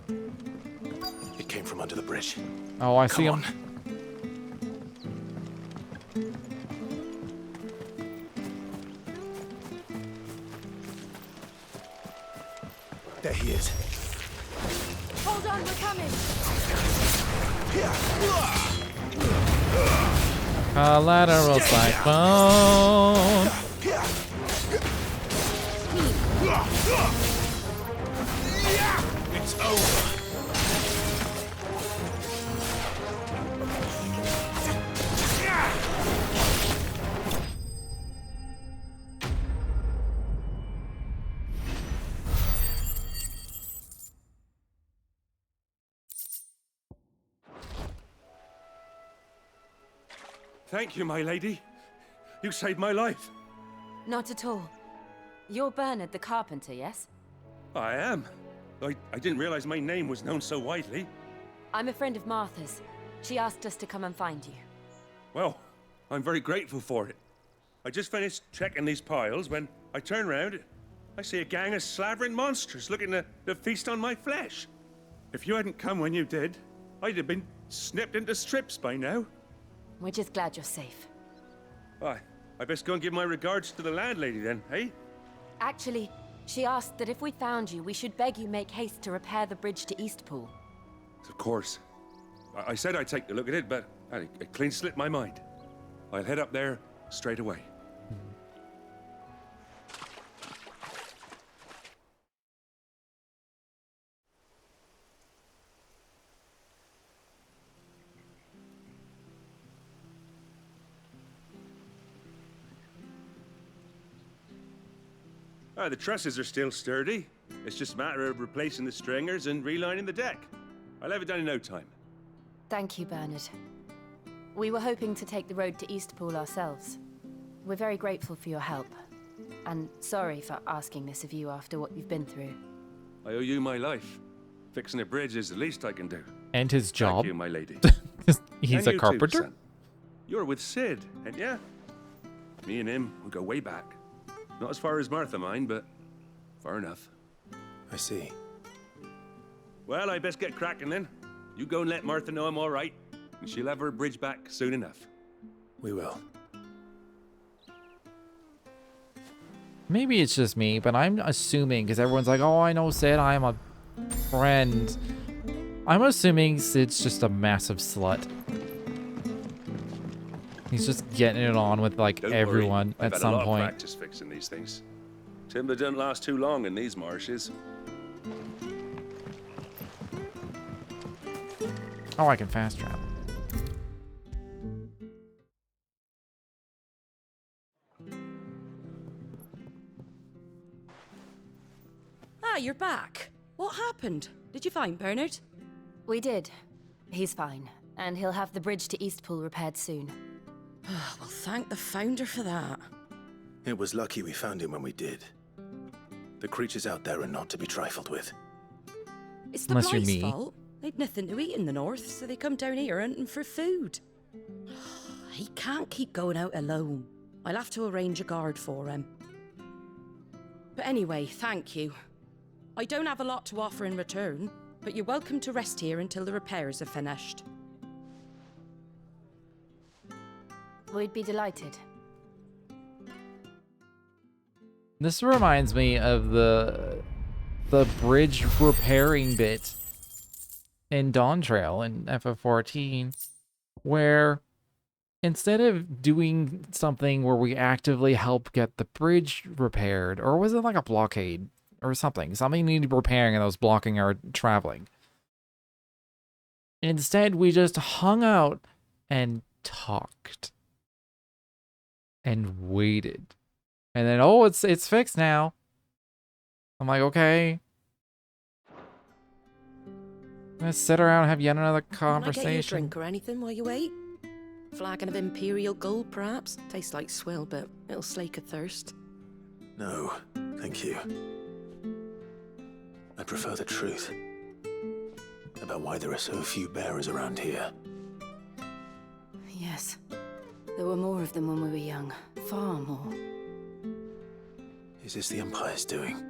It came from under the bridge. Oh, I see him. There he is. Hold on, we're coming. Collateral siphon. It's over. Thank you, my lady. You saved my life. Not at all. You're Bernard the carpenter, yes? I am. I didn't realize my name was known so widely. I'm a friend of Martha's. She asked us to come and find you. Well, I'm very grateful for it. I just finished checking these piles when I turn round. I see a gang of slavering monsters looking to feast on my flesh. If you hadn't come when you did, I'd have been snipped into strips by now. We're just glad you're safe. Why, I best go and give my regards to the landlady then, eh? Actually, she asked that if we found you, we should beg you make haste to repair the bridge to Eastpool. Of course. I said I'd take a look at it, but it clean slipped my mind. I'll head up there straight away. The trusses are still sturdy. It's just a matter of replacing the stringers and relining the deck. I'll have it done in no time. Thank you, Bernard. We were hoping to take the road to Eastpool ourselves. We're very grateful for your help. And sorry for asking this of you after what you've been through. I owe you my life. Fixing a bridge is the least I can do. And his job. Thank you, my lady. He's And a you carpenter? too, son. You're with Sid, ain't ya? Me and him, we go way back. Not as far as Martha, mind, but far enough. I see. Well, I best get cracking then. You go and let Martha know I'm all right, and she'll have her bridge back soon enough. We will. Maybe it's just me, but I'm assuming, because everyone's like, oh, I know Sid, I'm a friend. I'm assuming Sid's just a massive slut. He's just getting it on with, like, Don't everyone worry. at I've some had a lot point. of practice fixing these things. Timber doesn't last too long in these marshes. Oh, I can fast travel. Ah, you're back. What happened? Did you find Bernard? We did. He's fine, and he'll have the bridge to Eastpool repaired soon. Well, thank the Founder for that. It was lucky we found him when we did. The creatures out there are not to be trifled with. It's the Blight's fault. They'd nothing to eat in the north, so they come down here hunting for food. He can't keep going out alone. I'll have to arrange a guard for him. But anyway, thank you. I don't have a lot to offer in return, but you're welcome to rest here until the repairs are finished. We'd be delighted. This reminds me of the bridge repairing bit in Dawn Trail in FF14, where instead of doing something where we actively help get the bridge repaired, or was it like a blockade or something needed repairing and that was blocking our traveling, instead we just hung out and talked and waited. And then, oh, it's fixed now. I'm like, okay. Let's sit around and have yet another conversation. Can I get you a drink or anything while you wait? Flagon of Imperial Gold, perhaps? Tastes like swill, but it'll slake a thirst. No, thank you. I prefer the truth about why there are so few bearers around here. Yes. There were more of them when we were young. Far more. Is this the Empire's doing?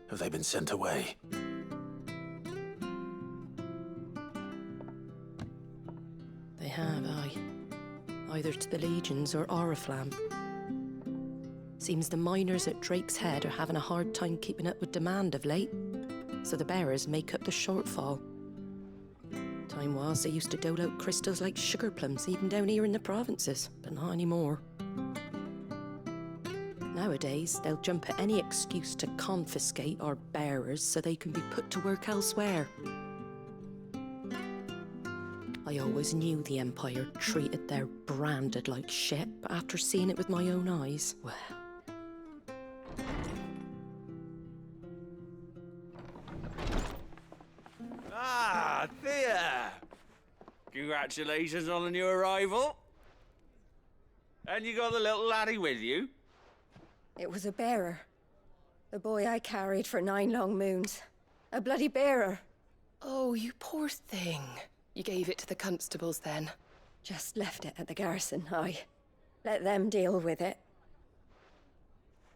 Have they been sent away? They have, aye. Either to the Legions or Oriflamme. Seems the miners at Drake's Head are having a hard time keeping up with demand of late, so the bearers make up the shortfall. Time was they used to dole out crystals like sugar plums even down here in the provinces, but not anymore. Nowadays, they'll jump at any excuse to confiscate our bearers so they can be put to work elsewhere. I always knew the Empire treated their branded like shit, but after seeing it with my own eyes, well... Ah, Thea! Congratulations on the new arrival. And you got the little laddie with you? It was a bearer. The boy I carried for 9 long moons. A bloody bearer. Oh, you poor thing. You gave it to the constables then? Just left it at the garrison, aye. Let them deal with it.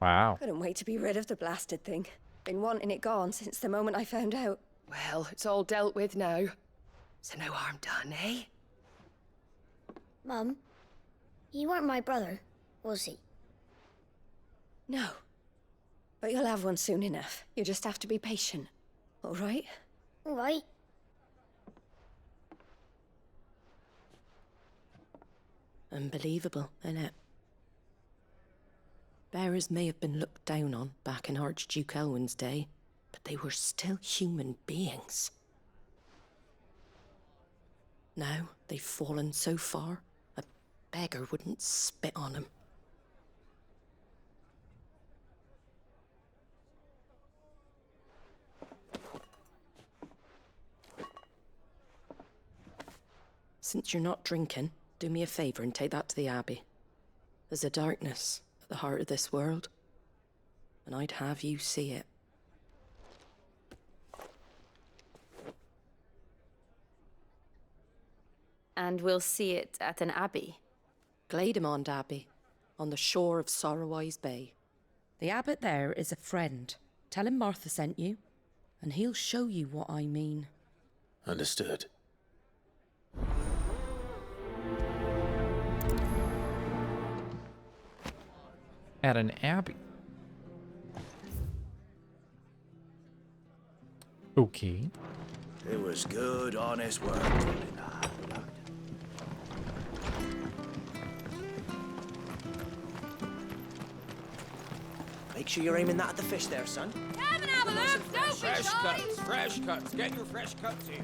Wow. Couldn't wait to be rid of the blasted thing. Been wanting it gone since the moment I found out. Well, it's all dealt with now. So no harm done, eh? Mum, he weren't my brother, was he? No. But you'll have one soon enough. You just have to be patient. All right? All right. Unbelievable, innit? Bearers may have been looked down on back in Archduke Elwin's day, but they were still human beings. Now they've fallen so far, a beggar wouldn't spit on them. Since you're not drinking, do me a favour and take that to the Abbey. There's a darkness at the heart of this world, and I'd have you see it. And we'll see it at an abbey? Glademond Abbey, on the shore of Sorrowwise Bay. The abbot there is a friend. Tell him Martha sent you, and he'll show you what I mean. Understood. At an abbey. Okay. It was good, honest work. Make sure you're aiming that at the fish there, son. Come and have a look! Don't be Fresh shy! cuts, fresh cuts. Get your fresh cuts here.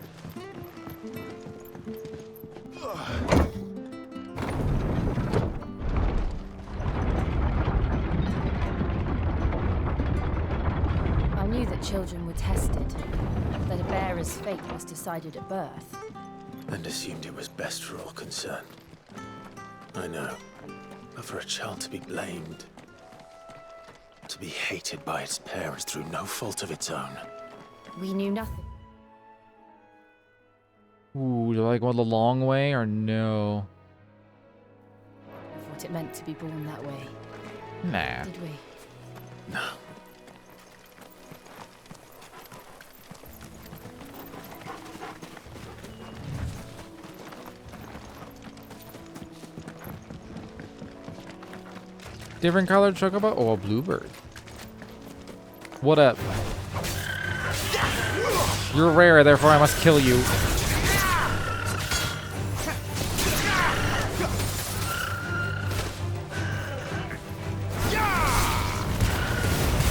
I knew that children were tested, that a bearer's fate was decided at birth. And assumed it was best for all concerned. I know. But for a child to be blamed, to be hated by its parents through no fault of its own. We knew nothing. Ooh, do I like go the long way or no? Of what it meant to be born that way. Nah. Did we? No. Different colored chocobo? Oh, a bluebird. What up? You're rare, therefore I must kill you.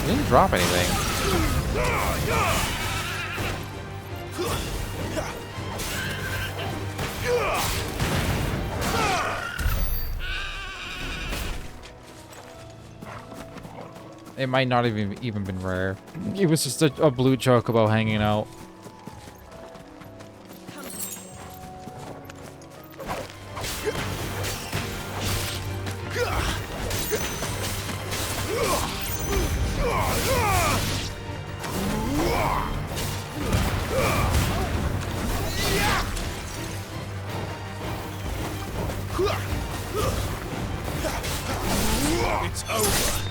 He didn't drop anything. It might not have even been rare. It was just a blue chocobo hanging out. It's over.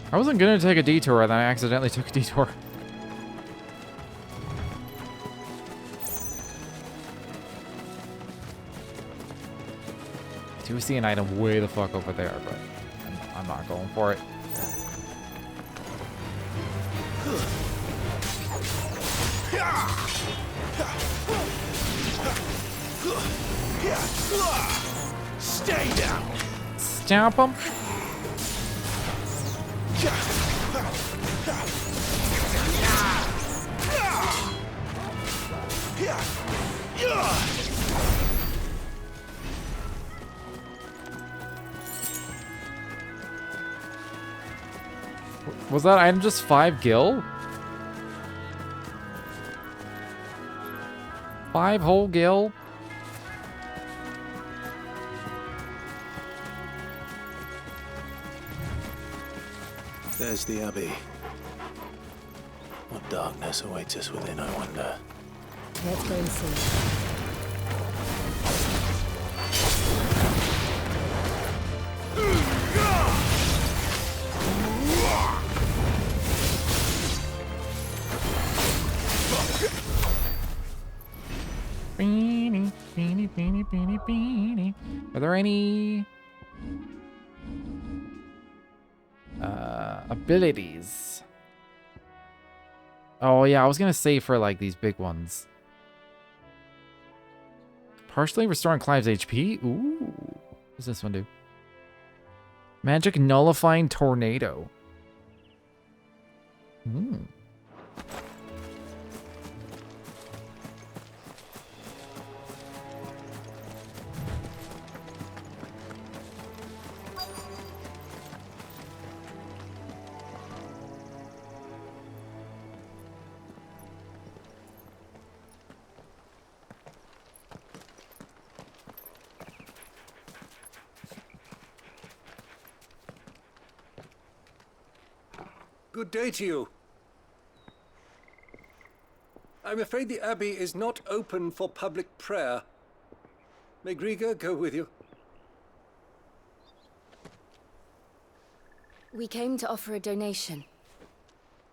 I wasn't gonna take a detour, and then I accidentally took a detour. I do see an item way the fuck over there, but I'm not going for it. Stay down. Stomp him. Was that item just 5 gil? 5 whole gil? There's the Abbey. What darkness awaits us within, I wonder. Let's go and see. Beanie, beanie, beanie, beanie, beanie. Are there any abilities? Oh yeah, I was gonna say for like these big ones. Partially restoring Clive's HP? Ooh. What does this one do? Magic nullifying tornado. Hmm. Good day to you. I'm afraid the Abbey is not open for public prayer. May Griga go with you? We came to offer a donation.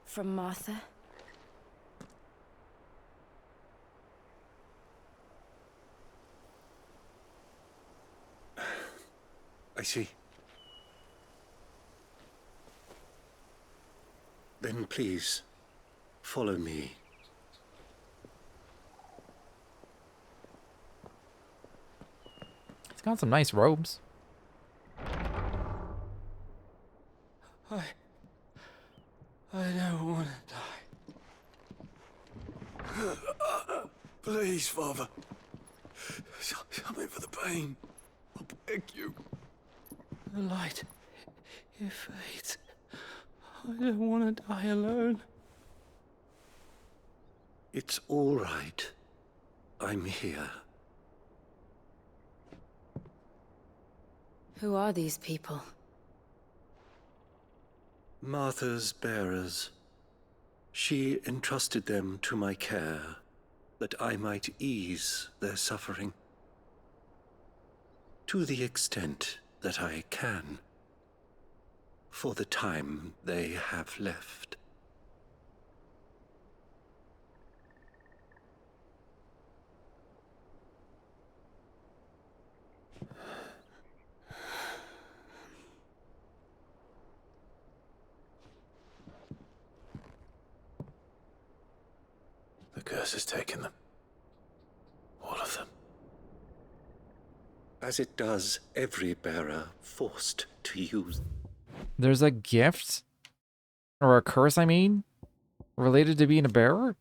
From Martha. I see. Then please, follow me. He's got some nice robes. I don't want to die. Please, Father. Something for the pain. I beg you. The light, it fades. I don't want to die alone. It's all right. I'm here. Who are these people? Martha's bearers. She entrusted them to my care, that I might ease their suffering. To the extent that I can. For the time they have left. The curse has taken them. All of them. As it does every bearer forced to use. There's a gift? Or a curse, I mean? Related to being a bearer?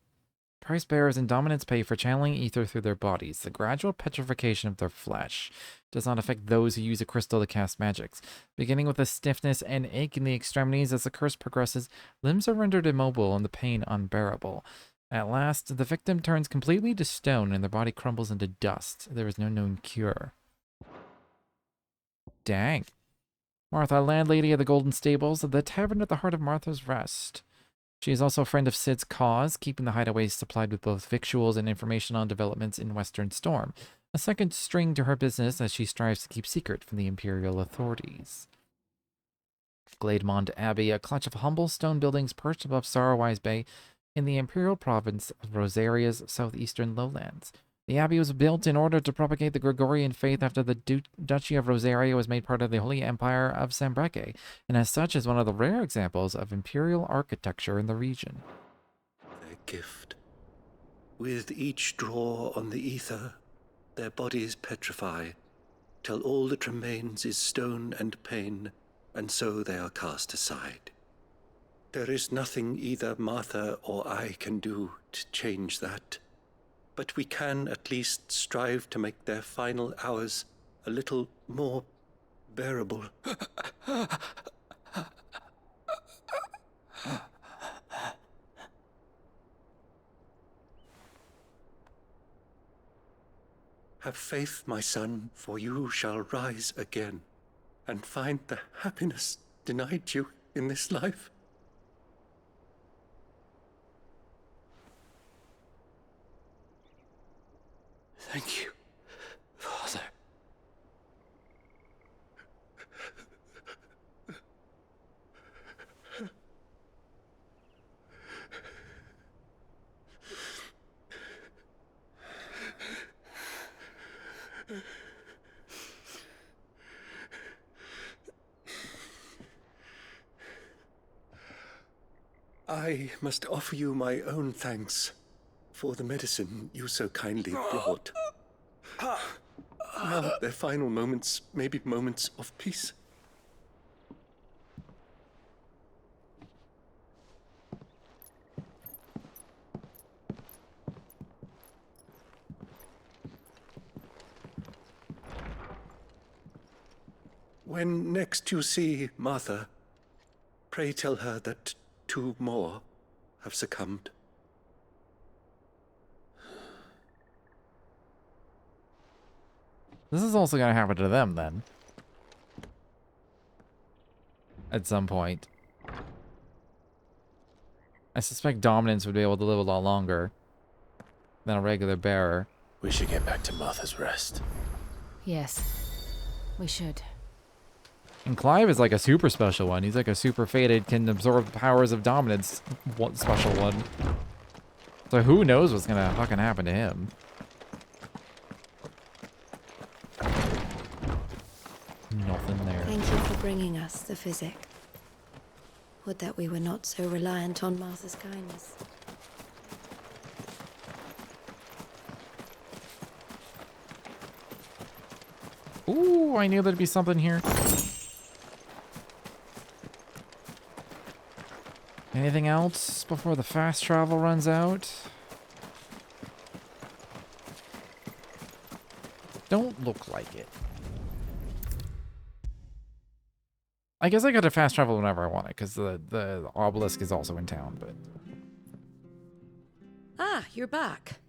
Price bearers and dominance pay for channeling ether through their bodies. The gradual petrification of their flesh does not affect those who use a crystal to cast magics. Beginning with a stiffness and ache in the extremities, as the curse progresses, limbs are rendered immobile and the pain unbearable. At last, the victim turns completely to stone and their body crumbles into dust. There is no known cure. Dang. Martha, landlady of the Golden Stables, the tavern at the heart of Martha's Rest. She is also a friend of Sid's cause, keeping the hideaways supplied with both victuals and information on developments in Western Storm. A second string to her business as she strives to keep secret from the Imperial authorities. Glademond Abbey, a clutch of humble stone buildings perched above Sorrowwise Bay in the Imperial province of Rosaria's southeastern lowlands. The abbey was built in order to propagate the Gregorian faith after the Duchy of Rosaria was made part of the Holy Empire of Sambreke, and as such is one of the rare examples of imperial architecture in the region. Their gift. With each draw on the ether, their bodies petrify, till all that remains is stone and pain, and so they are cast aside. There is nothing either Martha or I can do to change that. But we can at least strive to make their final hours a little more bearable. Have faith, my son, for you shall rise again and find the happiness denied you in this life. Thank you, Father. I must offer you my own thanks for the medicine you so kindly brought. Now, their final moments may be moments of peace. When next you see Martha, pray tell her that 2 more have succumbed. This is also gonna happen to them then. At some point. I suspect Dominance would be able to live a lot longer than a regular bearer. We should get back to Martha's Rest. Yes, we should. And Clive is like a super special one. He's like a super fated, can absorb powers of Dominance special one. So who knows what's gonna fucking happen to him. Nothing there. Thank you for bringing us the physic. Would that we were not so reliant on Martha's kindness. Ooh, I knew there'd be something here. Anything else before the fast travel runs out? Don't look like it. I guess I got to fast travel whenever I want it, because the obelisk is also in town, but... Ah, you're back.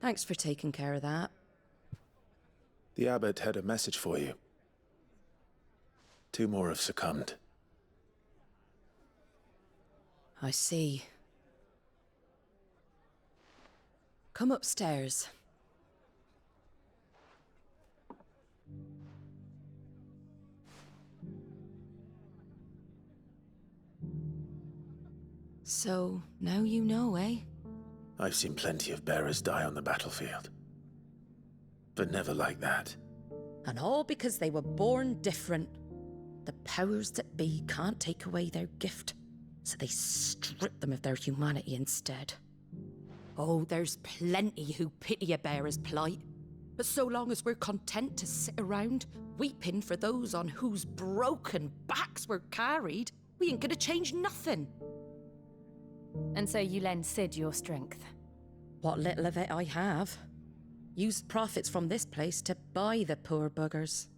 Thanks for taking care of that. The abbot had a message for you. 2 more have succumbed. I see. Come upstairs. So, now you know, eh? I've seen plenty of bearers die on the battlefield. But never like that. And all because they were born different. The powers that be can't take away their gift, so they strip them of their humanity instead. Oh, there's plenty who pity a bearer's plight. But so long as we're content to sit around, weeping for those on whose broken backs we're carried, we ain't gonna change nothing. And so you lend Sid your strength? What little of it I have. Used profits from this place to buy the poor buggers.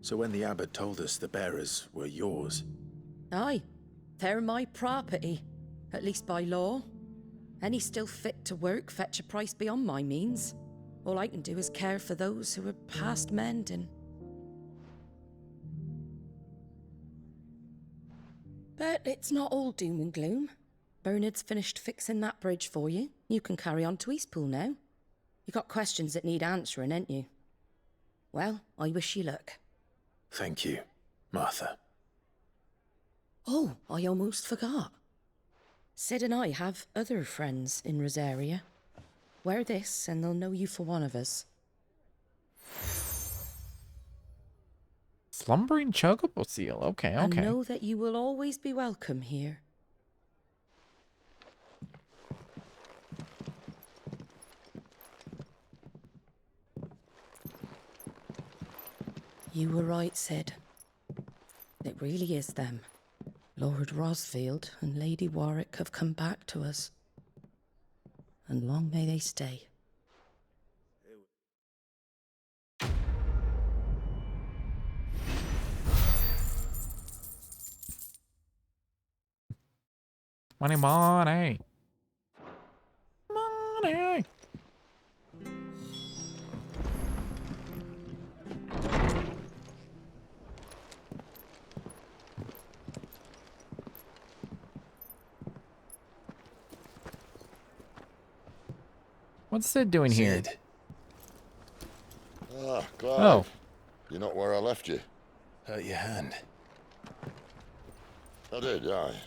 So when the abbot told us the bearers were yours... Aye, they're my property, at least by law. Any still fit to work fetch a price beyond my means. All I can do is care for those who are past mending. But it's not all doom and gloom. Bernard's finished fixing that bridge for you. You can carry on to Eastpool now. You got questions that need answering, ain't you? Well, I wish you luck. Thank you, Martha. Oh, I almost forgot. Sid and I have other friends in Rosaria. Wear this and they'll know you for one of us. Slumbering chocobo seal. Okay, okay. And know that you will always be welcome here. You were right, Sid. It really is them. Lord Rosfield and Lady Warwick have come back to us. And long may they stay. Money, money. Money. What's Sid doing here? Ah, Clive. Oh. You're not where I left you. Hurt your hand. I did, aye.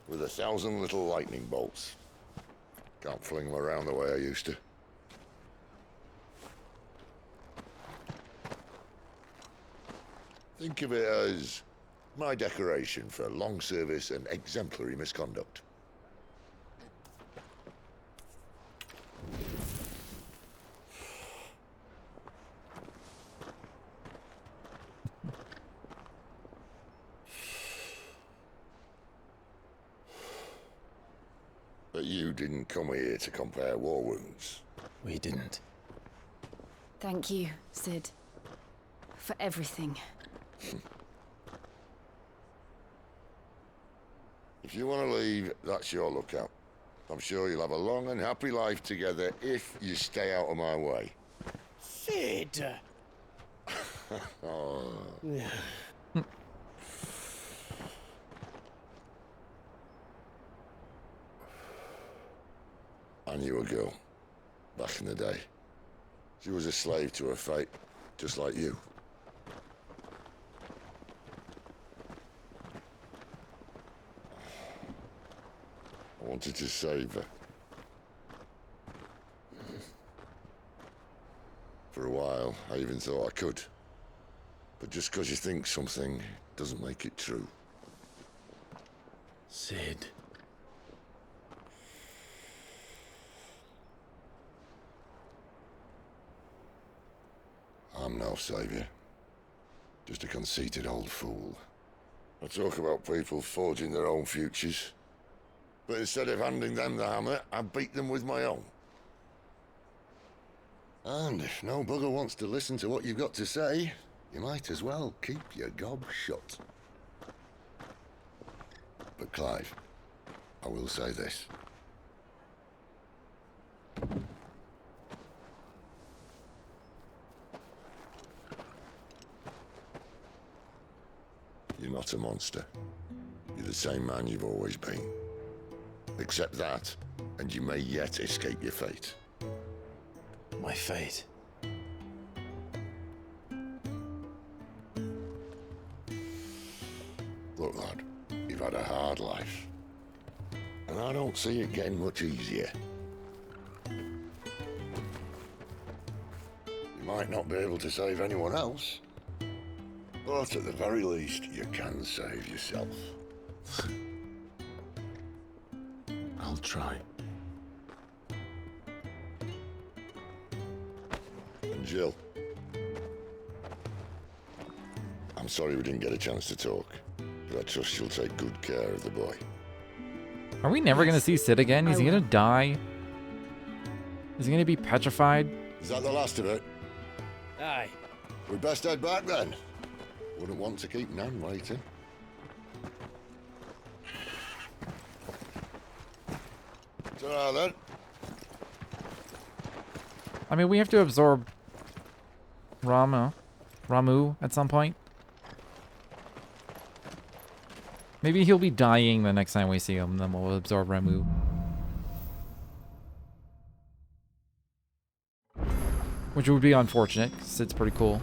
With 1,000 little lightning bolts. Can't fling them around the way I used to. Think of it as my decoration for long service and exemplary misconduct. But you didn't come here to compare war wounds. We didn't. Thank you, Sid. For everything. If you want to leave, that's your lookout. I'm sure you'll have a long and happy life together if you stay out of my way. Sid! Oh. I knew a girl back in the day. She was a slave to her fate, just like you. I wanted to save her. For a while, I even thought I could. But just because you think something doesn't make it true. Sid. I'm no savior. Just a conceited old fool. I talk about people forging their own futures. But instead of handing them the hammer, I beat them with my own. And if no bugger wants to listen to what you've got to say, you might as well keep your gob shut. But Clive, I will say this. You're not a monster. You're the same man you've always been. Accept that, and you may yet escape your fate. My fate? Look, lad, you've had a hard life. And I don't see it getting much easier. You might not be able to save anyone else, but at the very least, you can save yourself. I'll try. And Jill, I'm sorry we didn't get a chance to talk, but I trust you'll take good care of the boy. Are we never gonna see Sid again? Is he gonna die? Is he gonna be petrified? Is that the last of it? Aye. We best head back then. Wouldn't want to keep Nan waiting. Ta-ra then. I mean, we have to absorb Ramu at some point. Maybe he'll be dying the next time we see him, then we'll absorb Ramu. Which would be unfortunate, because Sid's pretty cool.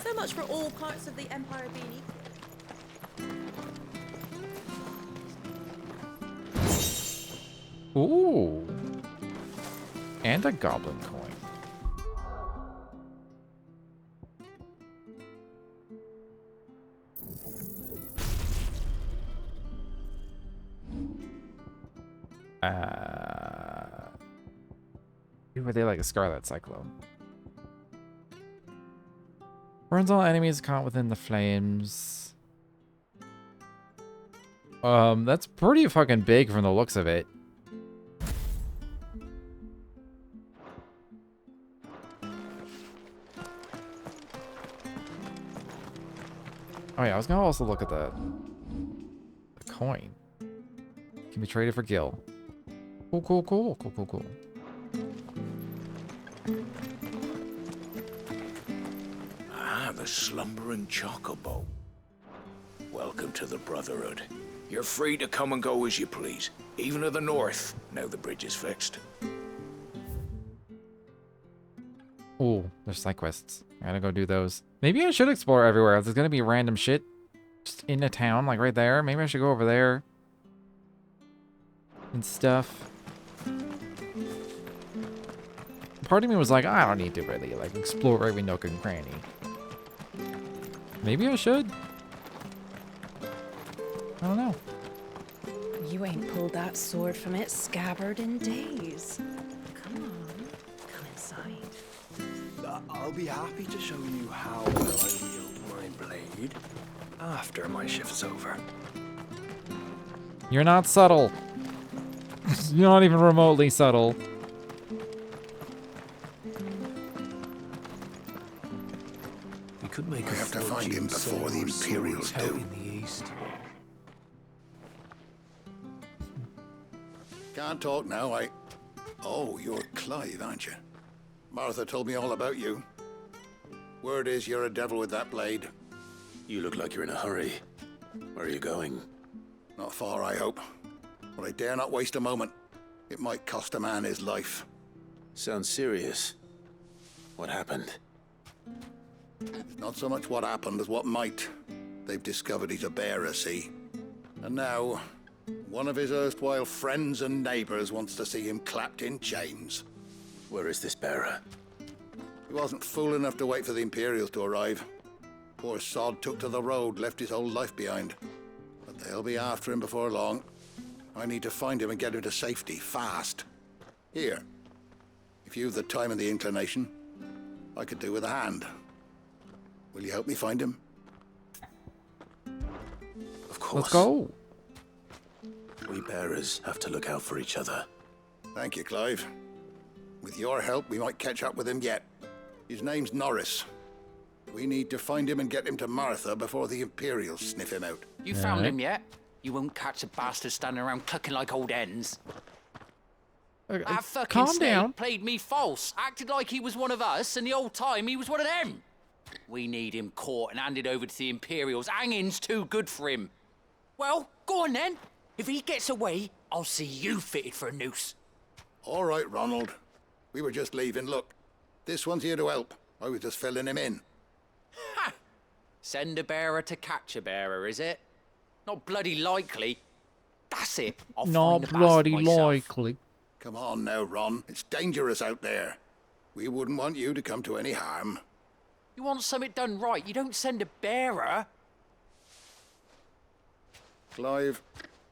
So much for all parts of the Empire being equal. Ooh. And a goblin coin. Were they like a Scarlet Cyclone? Burns all enemies caught within the flames. That's pretty fucking big from the looks of it. Oh yeah, I was gonna also look at the coin. Can be traded for Gil. Cool, cool, cool, cool, cool, cool. Ah, the slumbering chocobo. Welcome to the Brotherhood. You're free to come and go as you please, even to the north, now the bridge is fixed. Ooh, there's side quests. I gotta go do those. Maybe I should explore everywhere. There's gonna be random shit just in a town, like right there. Maybe I should go over there. And stuff. part of me was like, I don't need to really like explore every nook and cranny. Maybe I should. I don't know. You ain't pulled that sword from its scabbard in days. Come on, come inside. I'll be happy to show you how well I wield my blade after my shift's over. You're not subtle. You're not even remotely subtle. We could make we have to find him before the Imperials do. In the east. Can't talk now, Oh, you're Clive, aren't you? Martha told me all about you. Word is you're a devil with that blade. You look like you're in a hurry. Where are you going? Not far, I hope. But I dare not waste a moment. It might cost a man his life. Sounds serious. What happened? It's not so much what happened as what might. They've discovered he's a bearer, see? And now, one of his erstwhile friends and neighbors wants to see him clapped in chains. Where is this bearer? He wasn't fool enough to wait for the Imperials to arrive. Poor sod took to the road, left his whole life behind. But they'll be after him before long. I need to find him and get him to safety, fast. Here, if you've the time and the inclination, I could do with a hand. Will you help me find him? Of course. Let's go. We bearers have to look out for each other. Thank you, Clive. With your help, we might catch up with him yet. His name's Norris. We need to find him and get him to Martha before the Imperials sniff him out. You found him yet? You won't catch a bastard standing around clucking like old hens. That fucking snake played me false, acted like he was one of us, and the old time he was one of them. We need him caught and handed over to the Imperials. Hanging's too good for him. Well, go on then. If he gets away, I'll see you fitted for a noose. All right, Ronald. We were just leaving. Look, this one's here to help. I was just filling him in. Ha! Send a bearer to catch a bearer, is it? Not bloody likely. That's it. I'll Not find the bloody bastard myself. likely. Come on now, Ron. It's dangerous out there. We wouldn't want you to come to any harm. You want something done right, you don't send a bearer. Clive,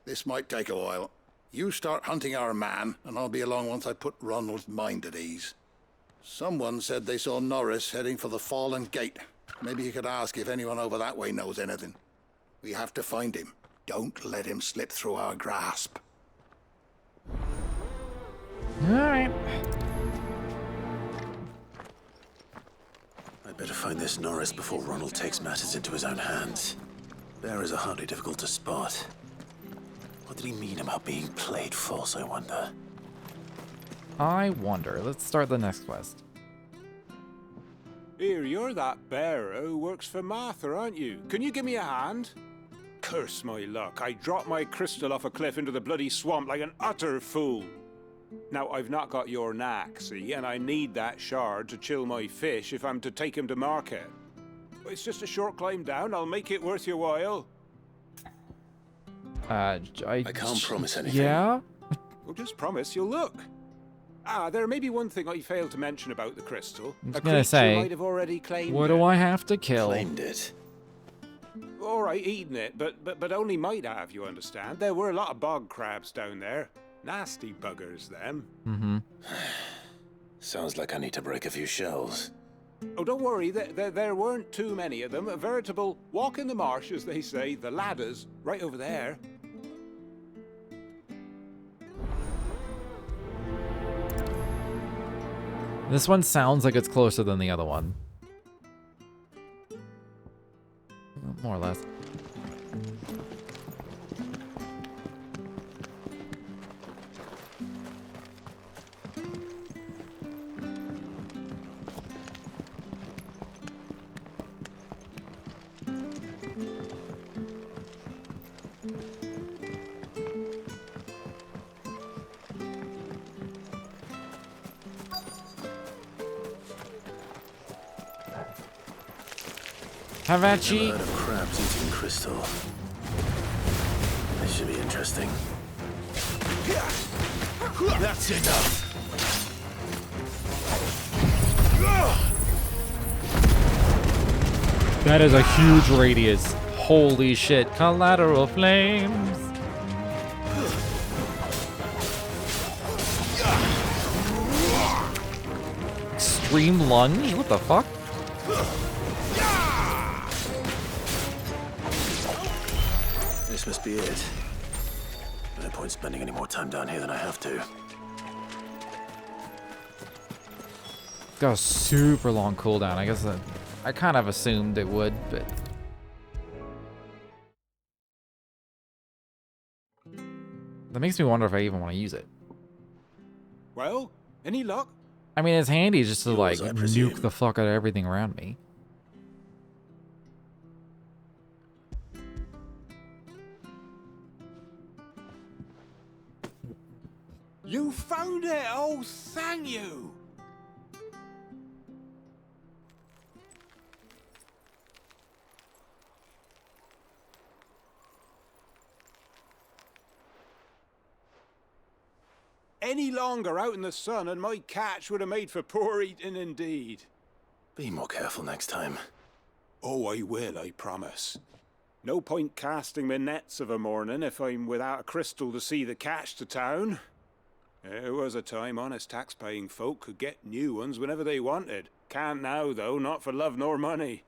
this might take a while. You start hunting our man, and I'll be along once I put Ronald's mind at ease. Someone said they saw Norris heading for the Fallen Gate. Maybe you could ask if anyone over that way knows anything. We have to find him. Don't let him slip through our grasp. All right. I'd better find this Norris before Ronald takes matters into his own hands. Bearers are hardly difficult to spot. What did he mean about being played false, I wonder? I wonder. Let's start the next quest. Here, you're that bearer who works for Martha, aren't you? Can you give me a hand? Curse my luck. I dropped my crystal off a cliff into the bloody swamp like an utter fool. Now, I've not got your knack, see, and I need that shard to chill my fish if I'm to take him to market. It's just a short climb down. I'll make it worth your while. I can't promise anything. Yeah? Well, just promise you'll look. There may be one thing I failed to mention about the crystal. I was A gonna creature say, might have already claimed what it. do I have to kill? Claimed it. All right, eating it, but only might have, you understand. There were a lot of bog crabs down there. Nasty buggers, them. Mm-hmm. Sounds like I need to break a few shells. Oh, don't worry, there weren't too many of them. A veritable walk in the marsh, as they say, the ladders, right over there. This one sounds like it's closer than the other one. More or less. Havachi. Never heard of crabs eating crystal. This should be interesting. That's enough. That is a huge radius. Holy shit. Collateral flames. Extreme lunge? What the fuck? This must be it. No point spending any more time down here than I have to. It's got a super long cooldown. I guess I kind of assumed it would, but... That makes me wonder if I even want to use it. Well, any luck? I mean, it's handy just to, like, nuke the fuck out of everything around me. You found it! Oh, thank you! Any longer out in the sun and my catch would have made for poor eating indeed. Be more careful next time. Oh, I will, I promise. No point casting my nets of a morning if I'm without a crystal to see the catch to town. There was a time honest tax-paying folk could get new ones whenever they wanted. Can't now, though, not for love nor money.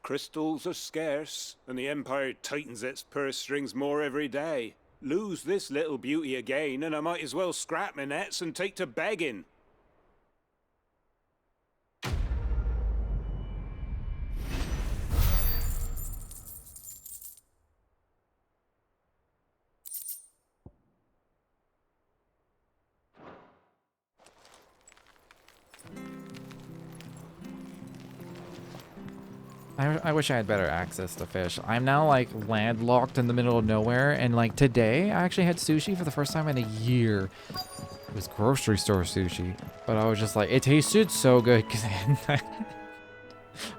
Crystals are scarce, and the Empire tightens its purse strings more every day. Lose this little beauty again, and I might as well scrap my nets and take to begging. I wish I had better access to fish. I'm now, like, landlocked in the middle of nowhere, and, like, today I actually had sushi for the first time in a year. It was grocery store sushi, but I was just like, it tasted so good because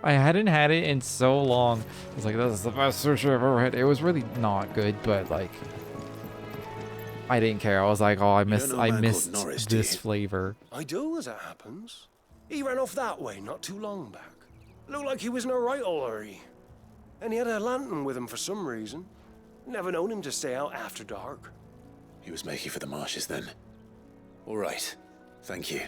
I hadn't had it in so long. I was like, this is the best sushi I've ever had. It was really not good, but, like, I didn't care. I was like, oh, I missed this flavor. I do, as it happens. He ran off that way not too long back. Looked like he was in a right old hurry. And he had a lantern with him for some reason. Never known him to stay out after dark. He was making for the marshes then. All right. Thank you.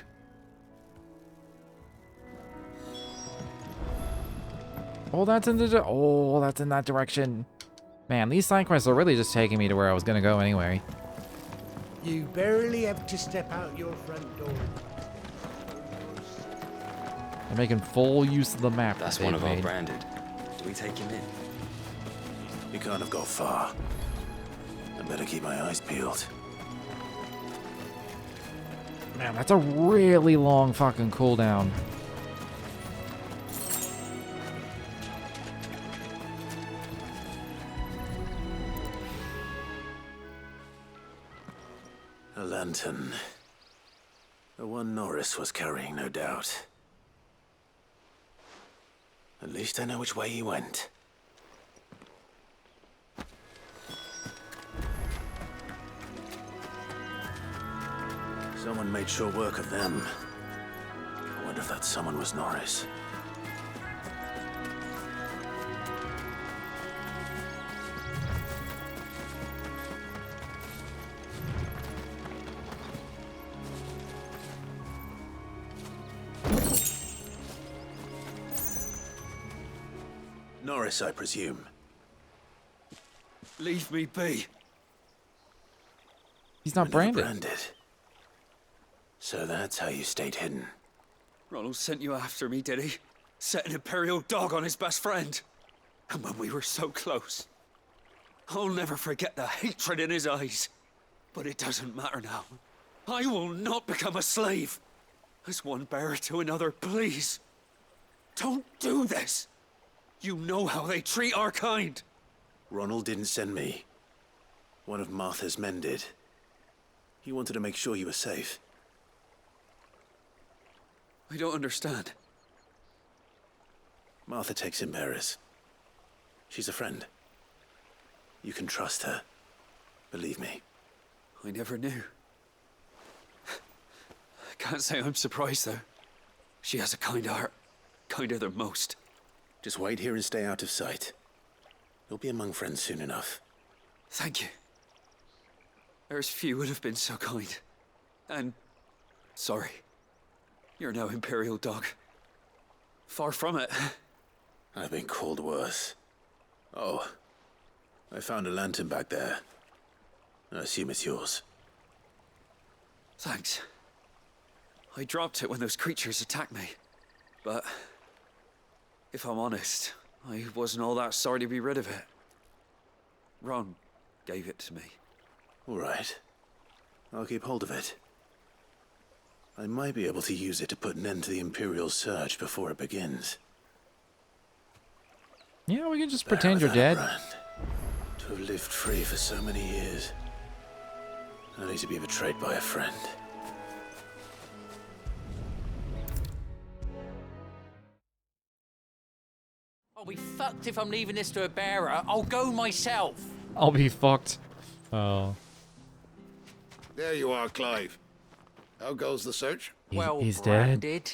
Oh, that's in that direction. Man, these side quests are really just taking me to where I was gonna go anyway. You barely have to step out your front door. They're making full use of the map. That's one of our branded. Do we take him in? He can't have got far. I better keep my eyes peeled. Man, that's a really long fucking cooldown. A lantern. The one Norris was carrying, no doubt. At least I know which way he went. Someone made sure work of them. I wonder if that someone was Norris. Norris, I presume. Leave me be. He's not branded. So that's how you stayed hidden. Ronald sent you after me, did he? Set an Imperial dog on his best friend. And when we were so close. I'll never forget the hatred in his eyes. But it doesn't matter now. I will not become a slave. As one bearer to another, please. Don't do this. You know how they treat our kind. Ronald didn't send me. One of Martha's men did. He wanted to make sure you were safe. I don't understand. Martha takes in bearers. She's a friend. You can trust her. Believe me. I never knew. I can't say I'm surprised, though. She has a kind heart. Kinder than most. Just wait here and stay out of sight. You'll be among friends soon enough. Thank you. There's few would have been so kind. And sorry. You're no Imperial dog. Far from it. I've been called worse. Oh, I found a lantern back there. I assume it's yours. Thanks. I dropped it when those creatures attacked me. But if I'm honest, I wasn't all that sorry to be rid of it. Ron gave it to me. All right. I'll keep hold of it. I might be able to use it to put an end to the Imperial surge before it begins. Yeah, we can just pretend you're dead. To have lived free for so many years, only to be betrayed by a friend. I'll be fucked if I'm leaving this to a bearer. I'll go myself. I'll be fucked. Oh. There you are, Clive. How goes the search? He's branded. dead.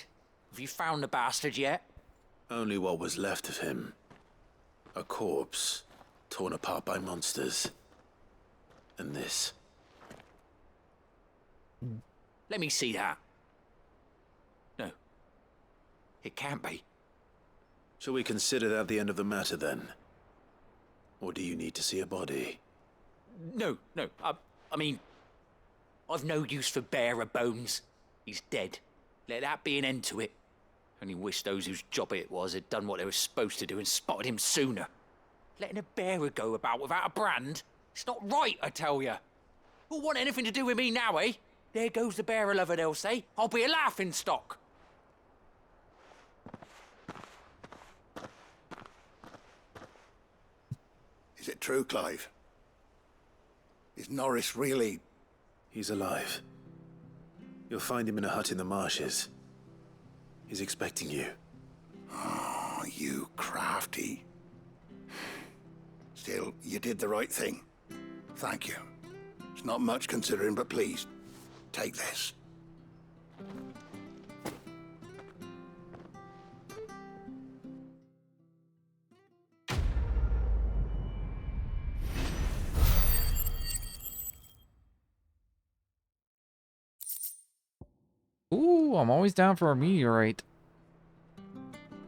Have you found the bastard yet? Only what was left of him. A corpse, torn apart by monsters. And this. Let me see that. No. It can't be. Shall we consider that the end of the matter, then? Or do you need to see a body? No. I mean, I've no use for bearer bones. He's dead. Let that be an end to it. Only wish those whose job it was had done what they were supposed to do and spotted him sooner. Letting a bearer go about without a brand? It's not right, I tell you. Who'll want anything to do with me now, eh? There goes the bearer lover, they'll say. I'll be a laughing stock. Is it true, Clive? Is Norris really... He's alive. You'll find him in a hut in the marshes. He's expecting you. Oh, you crafty. Still, you did the right thing. Thank you. It's not much considering, but please, take this. Ooh, I'm always down for a meteorite.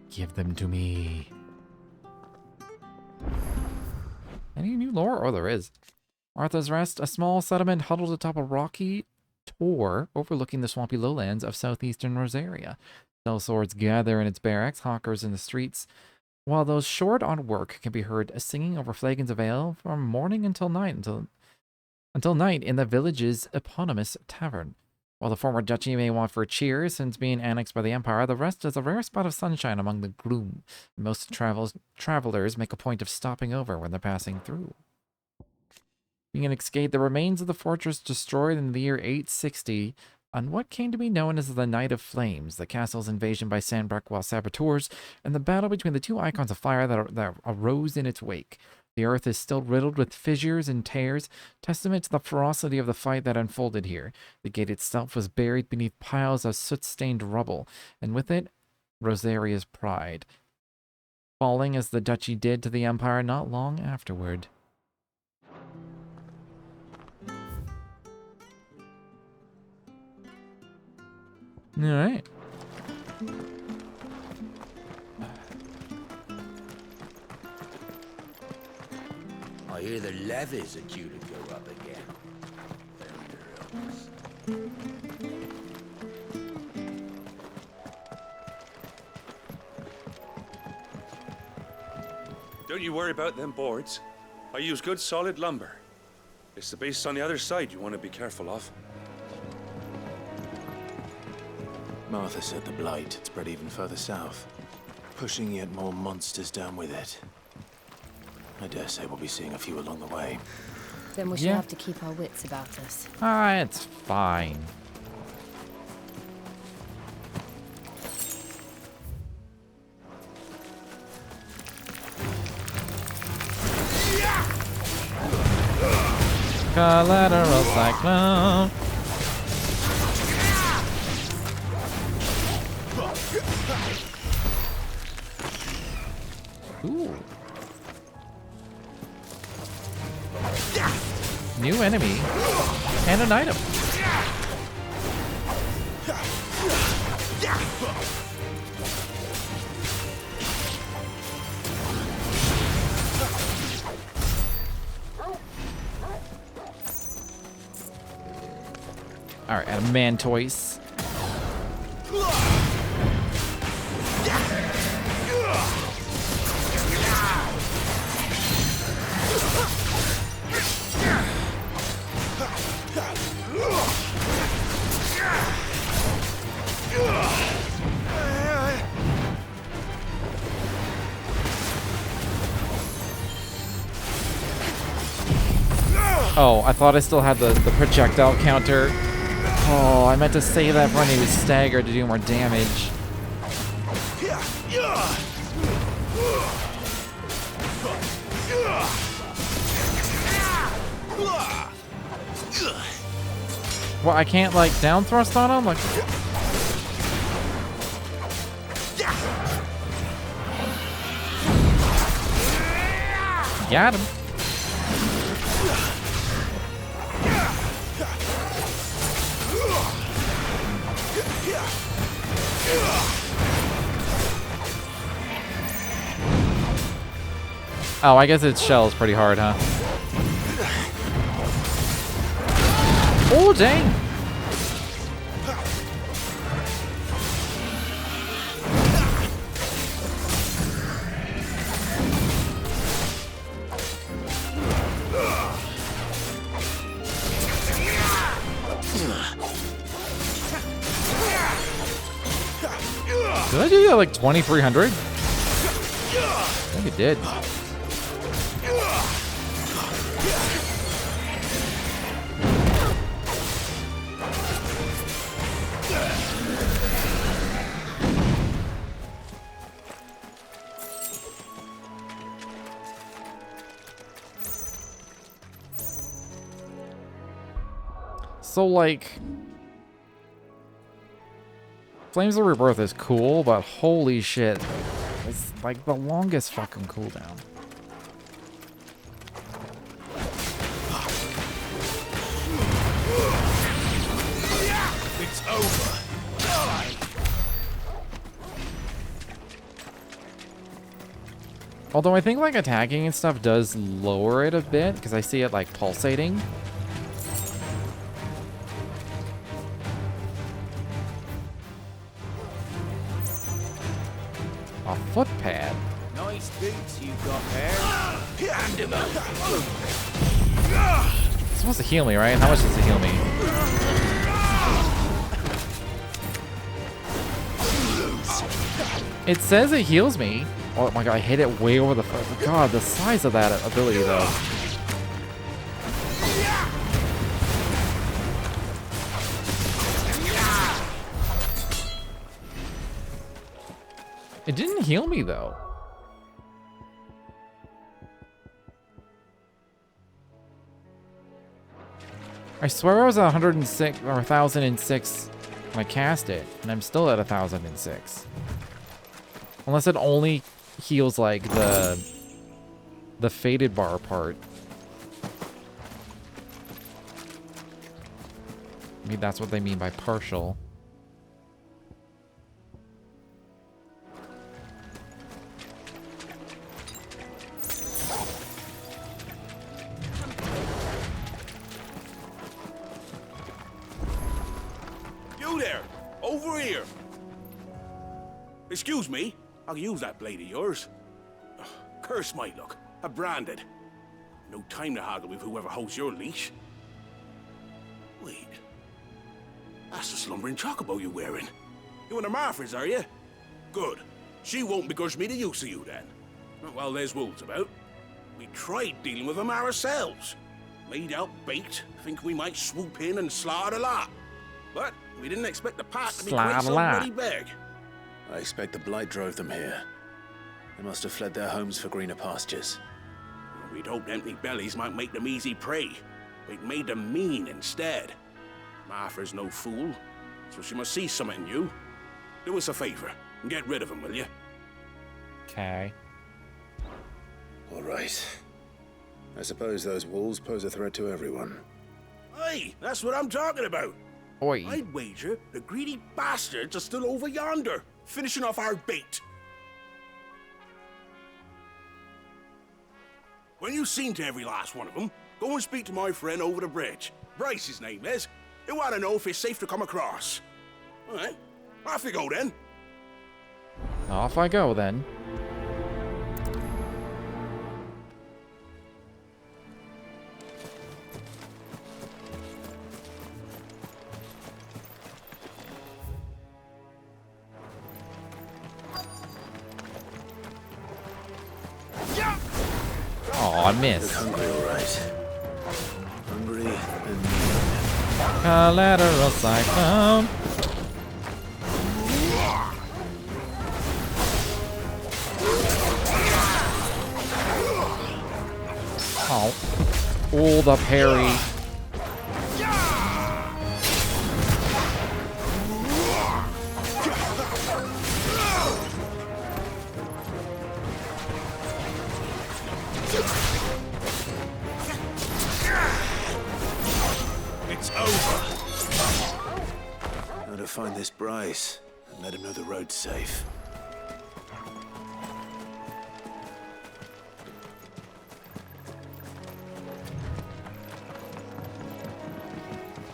Give them to me. Any new lore? Oh, there is. Arthur's Rest, a small settlement huddled atop a rocky tor overlooking the swampy lowlands of southeastern Rosaria. Sellswords gather in its barracks, hawkers in the streets, while those short on work can be heard singing over flagons of ale from morning until night in the village's eponymous tavern. While the former duchy may want for cheer since being annexed by the Empire, the rest is a rare spot of sunshine among the gloom. Most travelers make a point of stopping over when they're passing through. Being escaped, the remains of the fortress destroyed in the year 860 on what came to be known as the Night of Flames, the castle's invasion by Sandbreakwell saboteurs, and the battle between the two icons of fire that arose in its wake. The earth is still riddled with fissures and tears, testament to the ferocity of the fight that unfolded here. The gate itself was buried beneath piles of soot-stained rubble, and with it, Rosaria's pride, falling as the duchy did to the Empire not long afterward. All right. I hear the levies are due to go up again. Don't you worry about them boards. I use good solid lumber. It's the base on the other side you want to be careful of. Martha said the blight had spread even further south, pushing yet more monsters down with it. I dare say we'll be seeing a few along the way. Then we should have to keep our wits about us. It's fine. Collateral cyclone. New enemy. And an item. Alright, and a mantoise. Oh, I thought I still had the projectile counter. Oh, I meant to save that for when he was staggered to do more damage. Well, I can't, like, down thrust on him? Like... Got him. Oh, I guess its shell is pretty hard, huh? Oh, dang! Did I do that like 2,300? I think it did. So, like, Flames of Rebirth is cool, but holy shit, it's like the longest fucking cooldown. It's over. Although I think like attacking and stuff does lower it a bit because I see it like pulsating. A foot pad. Nice boots you got there. Hand him up. It's supposed to heal me, right? How much does it heal me? It says it heals me. Oh my god, I hit it way over the... God, the size of that ability, though. It didn't heal me, though. I swear I was at 106 or 1,006 when I cast it, and I'm still at 1,006. Unless it only heals like the faded bar part. Maybe that's what they mean by partial. You there! Over here! Excuse me? I'll use that blade of yours. Ugh, curse my luck. I'm branded. No time to haggle with whoever holds your leash. Wait. That's the slumbering chocobo you're wearing. You and the Marfors, are you? Good. She won't begrudge me the use of you, then. Well, there's wolves about. We tried dealing with them ourselves. Made out baked, think we might swoop in and slaughter the lot. But we didn't expect the path to be quite so bloody big. I expect the blight drove them here. They must have fled their homes for greener pastures. We'd hoped empty bellies might make them easy prey. We'd made them mean instead. Martha's no fool, so she must see something in you. Do us a favor and get rid of them, will you? Okay. All right. I suppose those wolves pose a threat to everyone. Hey, that's what I'm talking about. Oi. I'd wager the greedy bastards are still over yonder, finishing off our bait. When you've seen to every last one of them, go and speak to my friend over the bridge. Bryce, his name is. He'll want to know if it's safe to come across. All right, off you go then. Off I go then. Oh, I missed. Hungry, all right. Hungry and collateral cyclone. Oh, all the parry. It's over. How to find this Bryce and let him know the road's safe.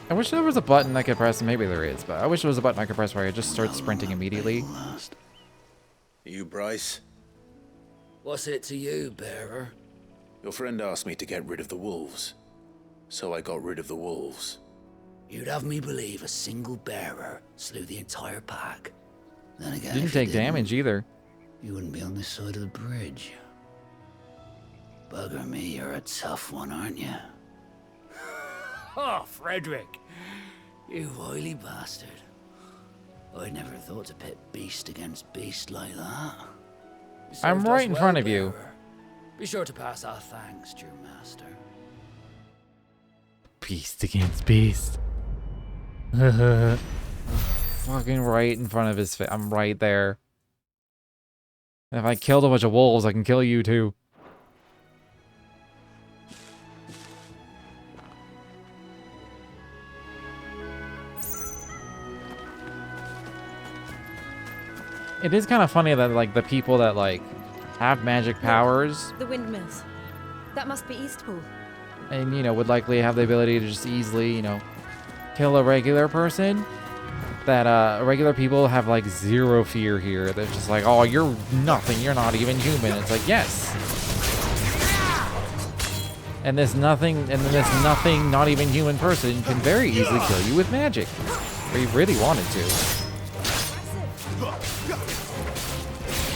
I wish there was a button I could press, and maybe there is, but I wish there was a button I could press where I just start sprinting immediately. You, Bryce? What's it to you, bearer? Your friend asked me to get rid of the wolves, so I got rid of the wolves. You'd have me believe a single bearer slew the entire pack. Then again, Didn't if you take damage either. You wouldn't be on this side of the bridge. Bugger me, you're a tough one, aren't you? Oh, Frederick! You wily bastard. I never thought to pit beast against beast like that. You I'm served right us in well, front of you. bearer. Be sure to pass our thanks, true master. Beast against beast. Fucking right in front of his face. I'm right there. And if I killed a bunch of wolves, I can kill you too. It is kind of funny that like the people that like have magic powers The windmills. That must be Eastpool. and you know would likely have the ability to just easily, you know, kill a regular person, that regular people have like zero fear here. They're just like, oh, you're nothing, you're not even human. It's like, yes. And this nothing not even human person can very easily kill you with magic. Or you really wanted to.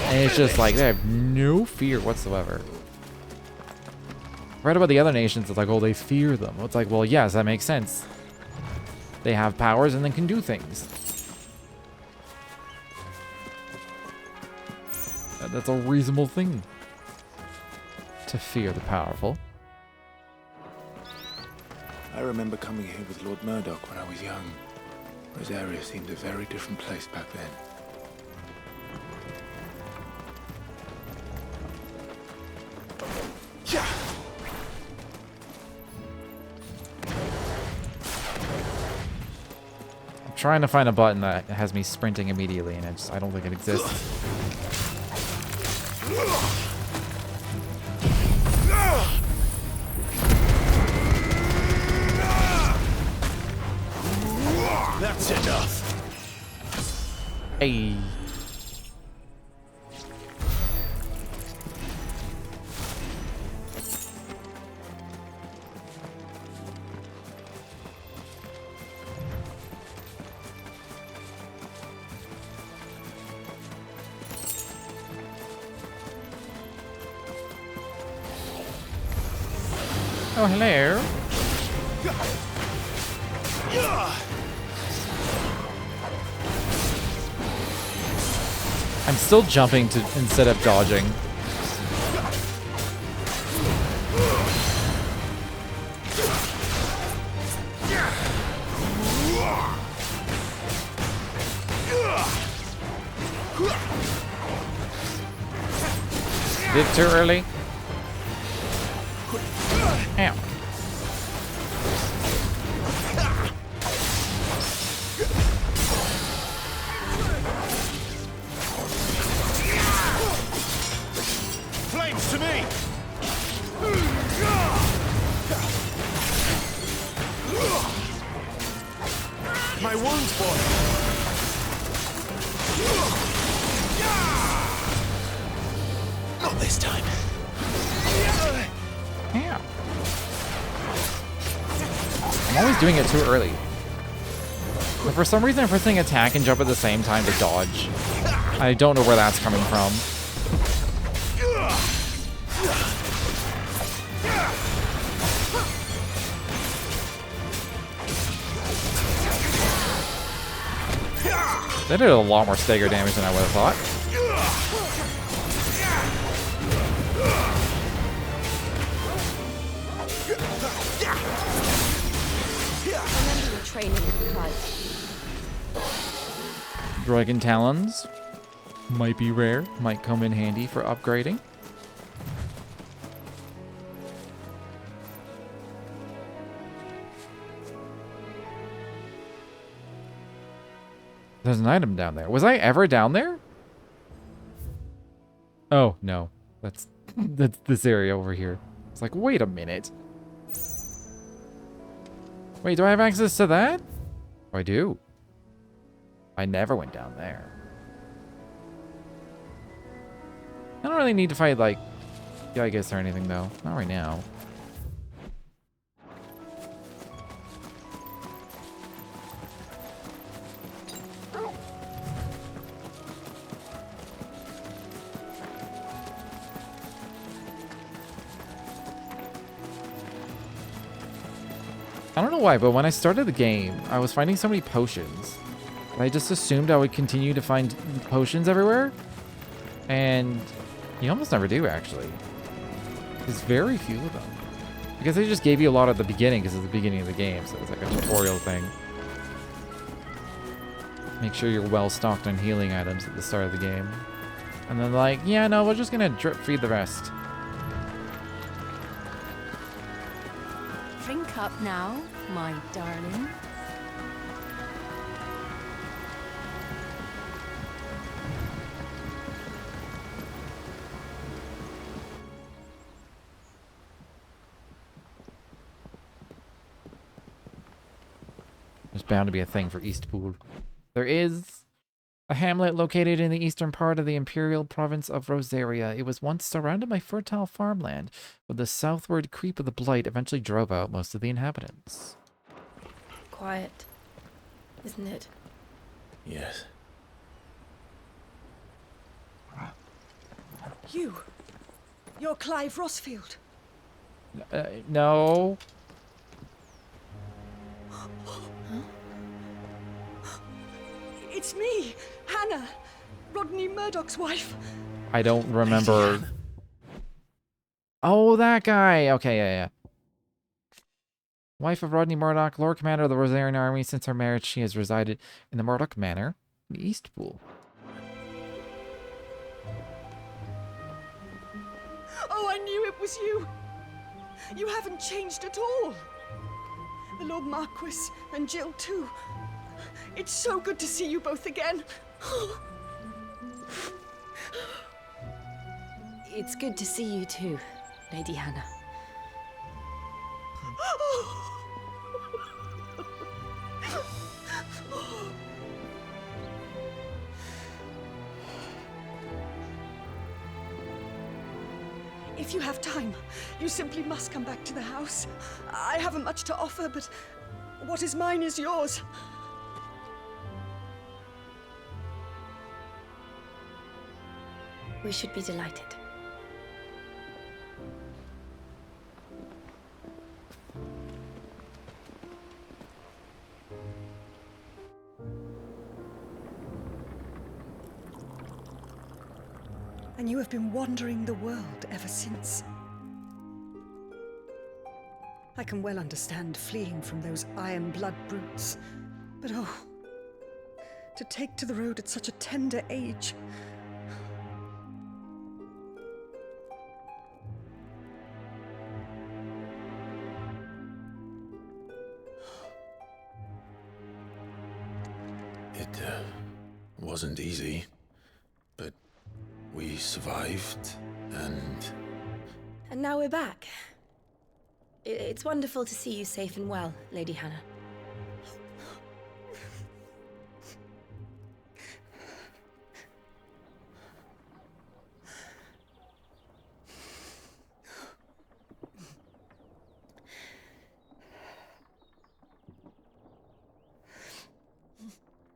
And it's just like, they have no fear whatsoever. Read about the other nations, it's like, oh, they fear them. It's like, well, yes, that makes sense. They have powers and then can do things. That's a reasonable thing. To fear the powerful. I remember coming here with Lord Murdoch when I was young. Rosaria seemed a very different place back then. I'm trying to find a button that has me sprinting immediately, and I don't think it exists. That's enough. Hey. Oh, hello. I'm still jumping to instead of dodging. Bit too early. Ow. Flames to me! My wounds, boy! Not this time. Ow. I'm always doing it too early. But for some reason, I'm pressing attack and jump at the same time to dodge. I don't know where that's coming from. That did a lot more stagger damage than I would have thought. Remember your training, Clive. Dragon Talons might be rare, might come in handy for upgrading. There's an item down there. Was I ever down there? Oh, no. That's this area over here. It's like, wait a minute. Wait, do I have access to that? Oh, I do. I never went down there. I don't really need to fight, like, Gygus or anything, though. Not right now. I don't know why, but when I started the game, I was finding so many potions. I just assumed I would continue to find potions everywhere. And you almost never do, actually. There's very few of them. Because they just gave you a lot at the beginning, because it's the beginning of the game, so it's like a tutorial thing. Make sure you're well stocked on healing items at the start of the game. And then like, yeah, no, we're just gonna drip feed the rest. Drink up now, my darling. There's bound to be a thing for Eastpool. There is a hamlet located in the eastern part of the imperial province of Rosaria. It was once surrounded by fertile farmland, but the southward creep of the Blight eventually drove out most of the inhabitants. Quiet, isn't it? Yes. You're Clive Rossfield. No. It's me, Hannah, Rodney Murdoch's wife. I don't remember. Oh, that guy. Okay, yeah. Wife of Rodney Murdoch, Lord Commander of the Rosarian Army. Since her marriage, she has resided in the Murdoch Manor in Eastpool. Oh, I knew it was you. You haven't changed at all. The Lord Marquis and Jill too. It's so good to see you both again. It's good to see you too, Lady Hannah. If you have time, you simply must come back to the house. I haven't much to offer, but what is mine is yours. We should be delighted. And you have been wandering the world ever since. I can well understand fleeing from those iron blood brutes, but oh, to take to the road at such a tender age. It wasn't easy, but we survived, and... And now we're back. It's wonderful to see you safe and well, Lady Hannah.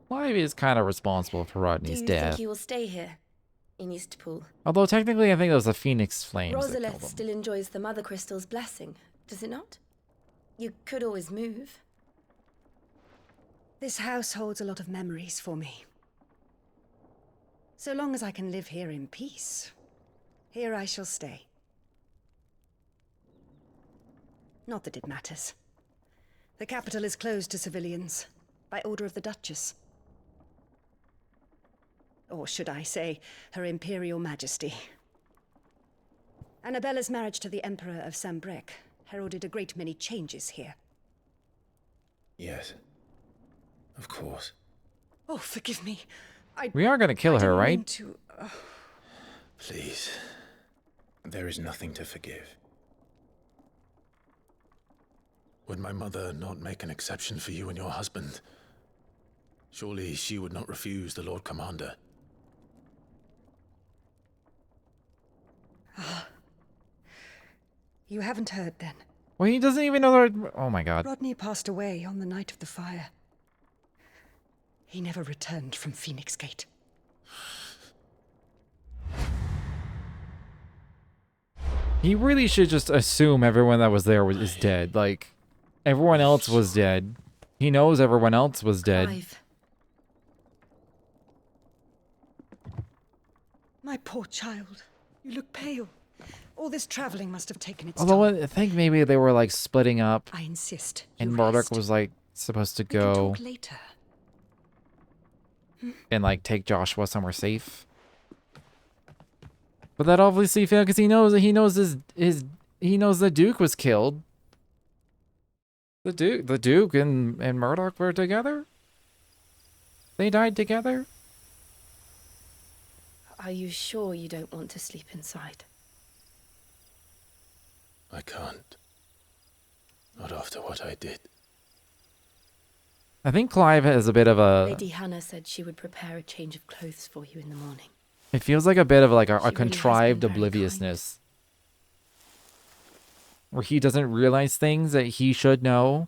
Clive is kind of responsible for Rodney's Do you death. think he will stay here, in Eastpool? Although technically I think it was the Phoenix Flames that killed Rosalith him. still enjoys the Mother Crystal's blessing, does it not? You could always move. This house holds a lot of memories for me. So long as I can live here in peace, here I shall stay. Not that it matters. The capital is closed to civilians, by order of the Duchess. Or should I say, Her Imperial Majesty. Annabella's marriage to the Emperor of Sambrec heralded a great many changes here. Yes. Of course. Oh, forgive me. We are gonna kill her, right? Please. There is nothing to forgive. Would my mother not make an exception for you and your husband? Surely she would not refuse the Lord Commander. You haven't heard, then? Well, he doesn't even know that... Oh my god. Rodney passed away on the night of the fire. He never returned from Phoenix Gate. He really should just assume everyone that was there is dead. Like, everyone else was dead. He knows everyone else was dead. Clive. My poor child. You look pale. All this traveling must have taken its Although toll. I think maybe they were like splitting up. I insist. And you Murdoch rest. was like supposed to We can go talk later. and like take Joshua somewhere safe. But that obviously failed because he knows the Duke was killed. The Duke and Murdoch were together. They died together. Are you sure you don't want to sleep inside? I can't. Not after what I did. I think Clive has a bit of a... Lady Hannah said she would prepare a change of clothes for you in the morning. It feels like a bit of like a She really contrived has been very obliviousness. Where he doesn't realize things that he should know.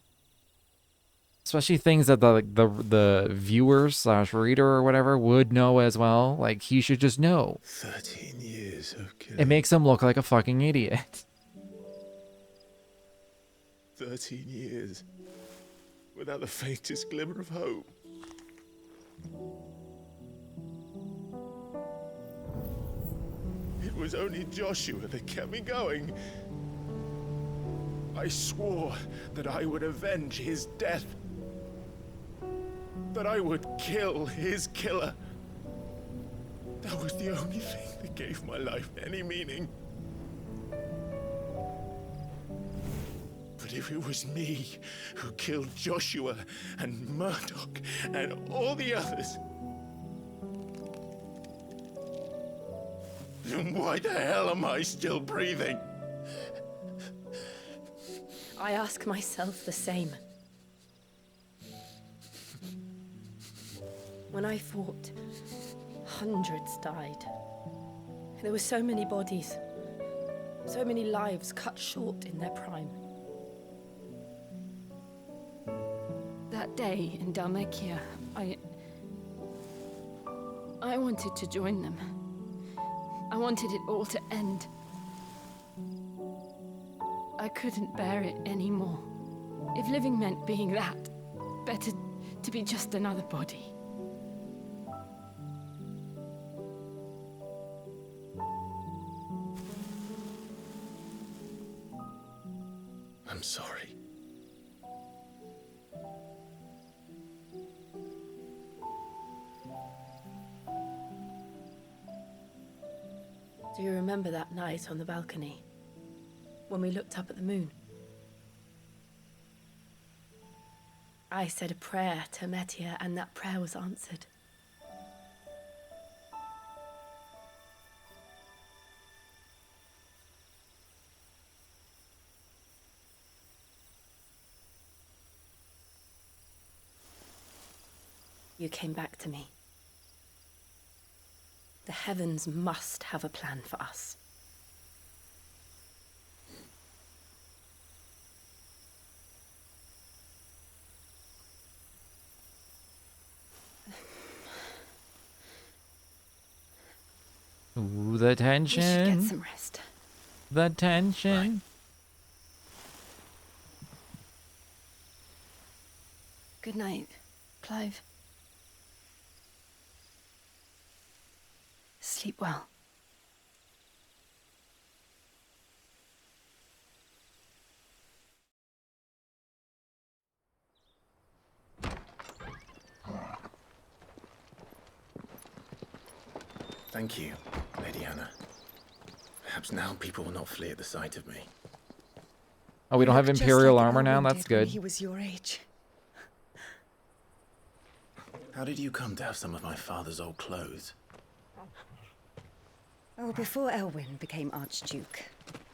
Especially things that the viewer / reader or whatever would know as well. Like, he should just know. 13 years of killing. It makes him look like a fucking idiot. 13 years. Without the faintest glimmer of hope. It was only Joshua that kept me going. I swore that I would avenge his death. That I would kill his killer. That was the only thing that gave my life any meaning. But if it was me who killed Joshua and Murdoch and all the others, then why the hell am I still breathing? I ask myself the same. When I fought, hundreds died. There were so many bodies, so many lives cut short in their prime. That day in Dalmekia, I wanted to join them. I wanted it all to end. I couldn't bear it anymore. If living meant being that, better to be just another body. I'm sorry. Do you remember that night on the balcony? When we looked up at the moon? I said a prayer to Metia, and that prayer was answered. You came back to me. The heavens must have a plan for us. Ooh, the tension. We should get some rest. The tension. Right. Good night, Clive. Sleep well. Thank you, Lady Hannah. Perhaps now people will not flee at the sight of me. Oh, we don't have Imperial armor now? Elwyn That's did when good. He was your age. How did you come to have some of my father's old clothes? Oh, before Elwyn became Archduke,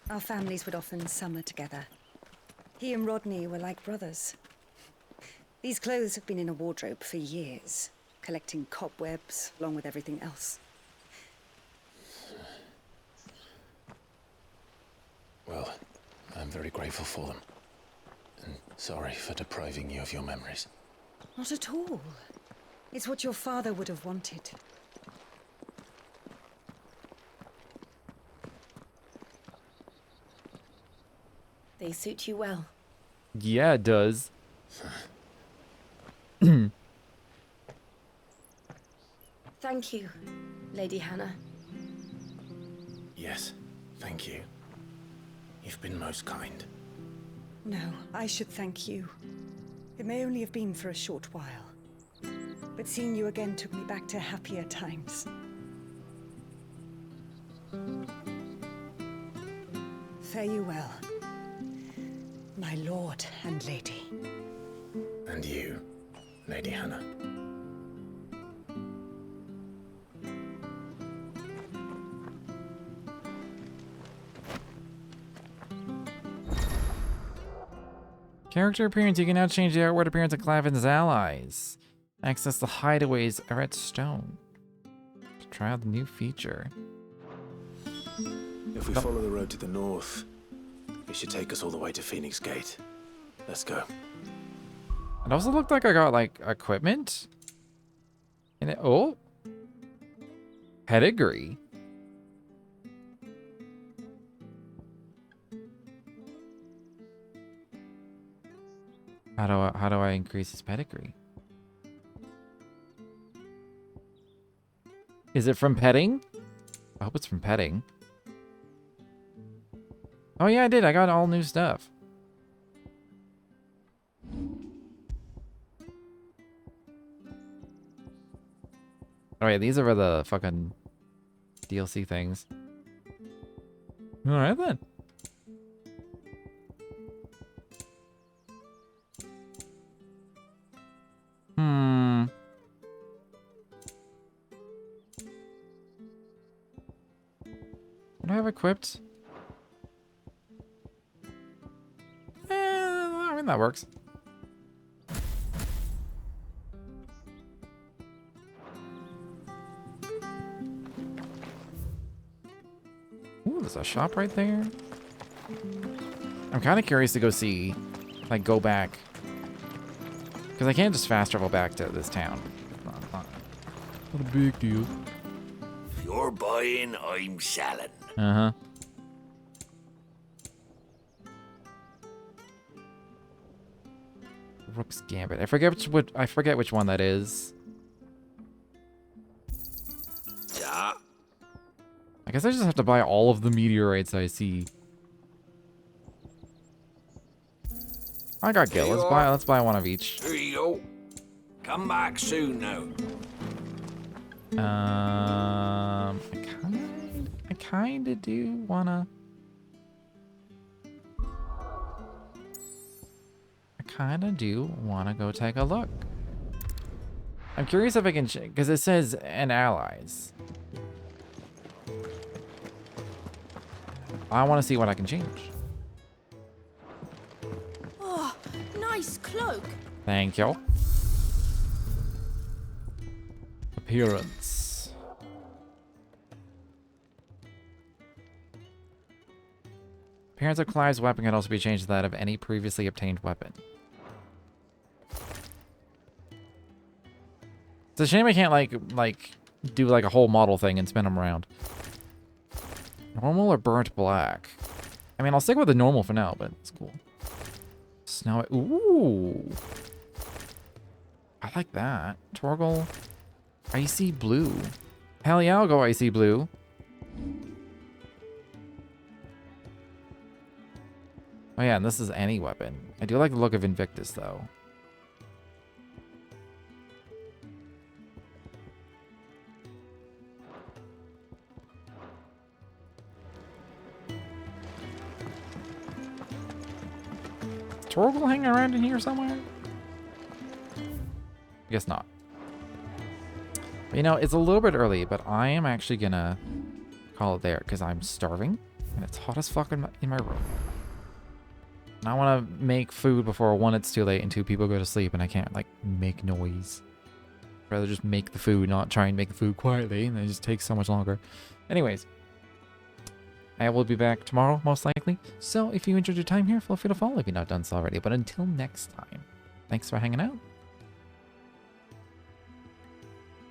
our families would often summer together. He and Rodney were like brothers. These clothes have been in a wardrobe for years, collecting cobwebs along with everything else. Well, I'm very grateful for them. And sorry for depriving you of your memories. Not at all. It's what your father would have wanted. They suit you well. Yeah, it does. Thank you, Lady Hannah. Yes, thank you. You've been most kind. No, I should thank you. It may only have been for a short while, but seeing you again took me back to happier times. Fare you well, my lord and lady. And you, Lady Hannah. Character appearance. You can now change the outward appearance of Clive and his allies. Access the hideaways are at Stone. Try out the new feature. If we follow the road to the north, it should take us all the way to Phoenix Gate. Let's go. It also looked like I got, like, equipment. And it, oh. Pedigree. How do I increase his pedigree? Is it from petting? I hope it's from petting. Oh yeah, I did. I got all new stuff. Oh yeah, these are the fucking DLC things. Alright then. What do I have equipped? I mean, that works. Ooh, there's a shop right there. I'm kind of curious to go see, like, go back. Because I can't just fast travel back to this town. Not a big deal. If you're buying, I'm selling. Uh-huh. Rook's Gambit. I forget which one that is. Yeah. I guess I just have to buy all of the meteorites I see. I got Gil. Let's buy one of each. Here you go. Come back soon now. I kinda do wanna. I kind of do want to go take a look. I'm curious if I can, because it says and allies. I want to see what I can change. Oh, nice cloak. Thank you. Appearance. Appearance of Clive's weapon can also be changed to that of any previously obtained weapon. It's a shame I can't like do like a whole model thing and spin them around. Normal or burnt black? I mean, I'll stick with the normal for now, but it's cool. Snow. Ooh. I like that. Torgal. Icy blue. Hell yeah, I'll go icy blue. Oh yeah, and this is any weapon. I do like the look of Invictus though. Torgal hanging around in here somewhere? Guess not. But, you know, it's a little bit early, but I am actually gonna call it there because I'm starving and it's hot as fuck in my room. And I want to make food before, one, it's too late, and two, people go to sleep and I can't like make noise. I'd rather just make the food, not try and make the food quietly, and it just takes so much longer. Anyways, I will be back tomorrow, most likely. So if you enjoyed your time here, feel free to follow if you've not done so already. But until next time, thanks for hanging out.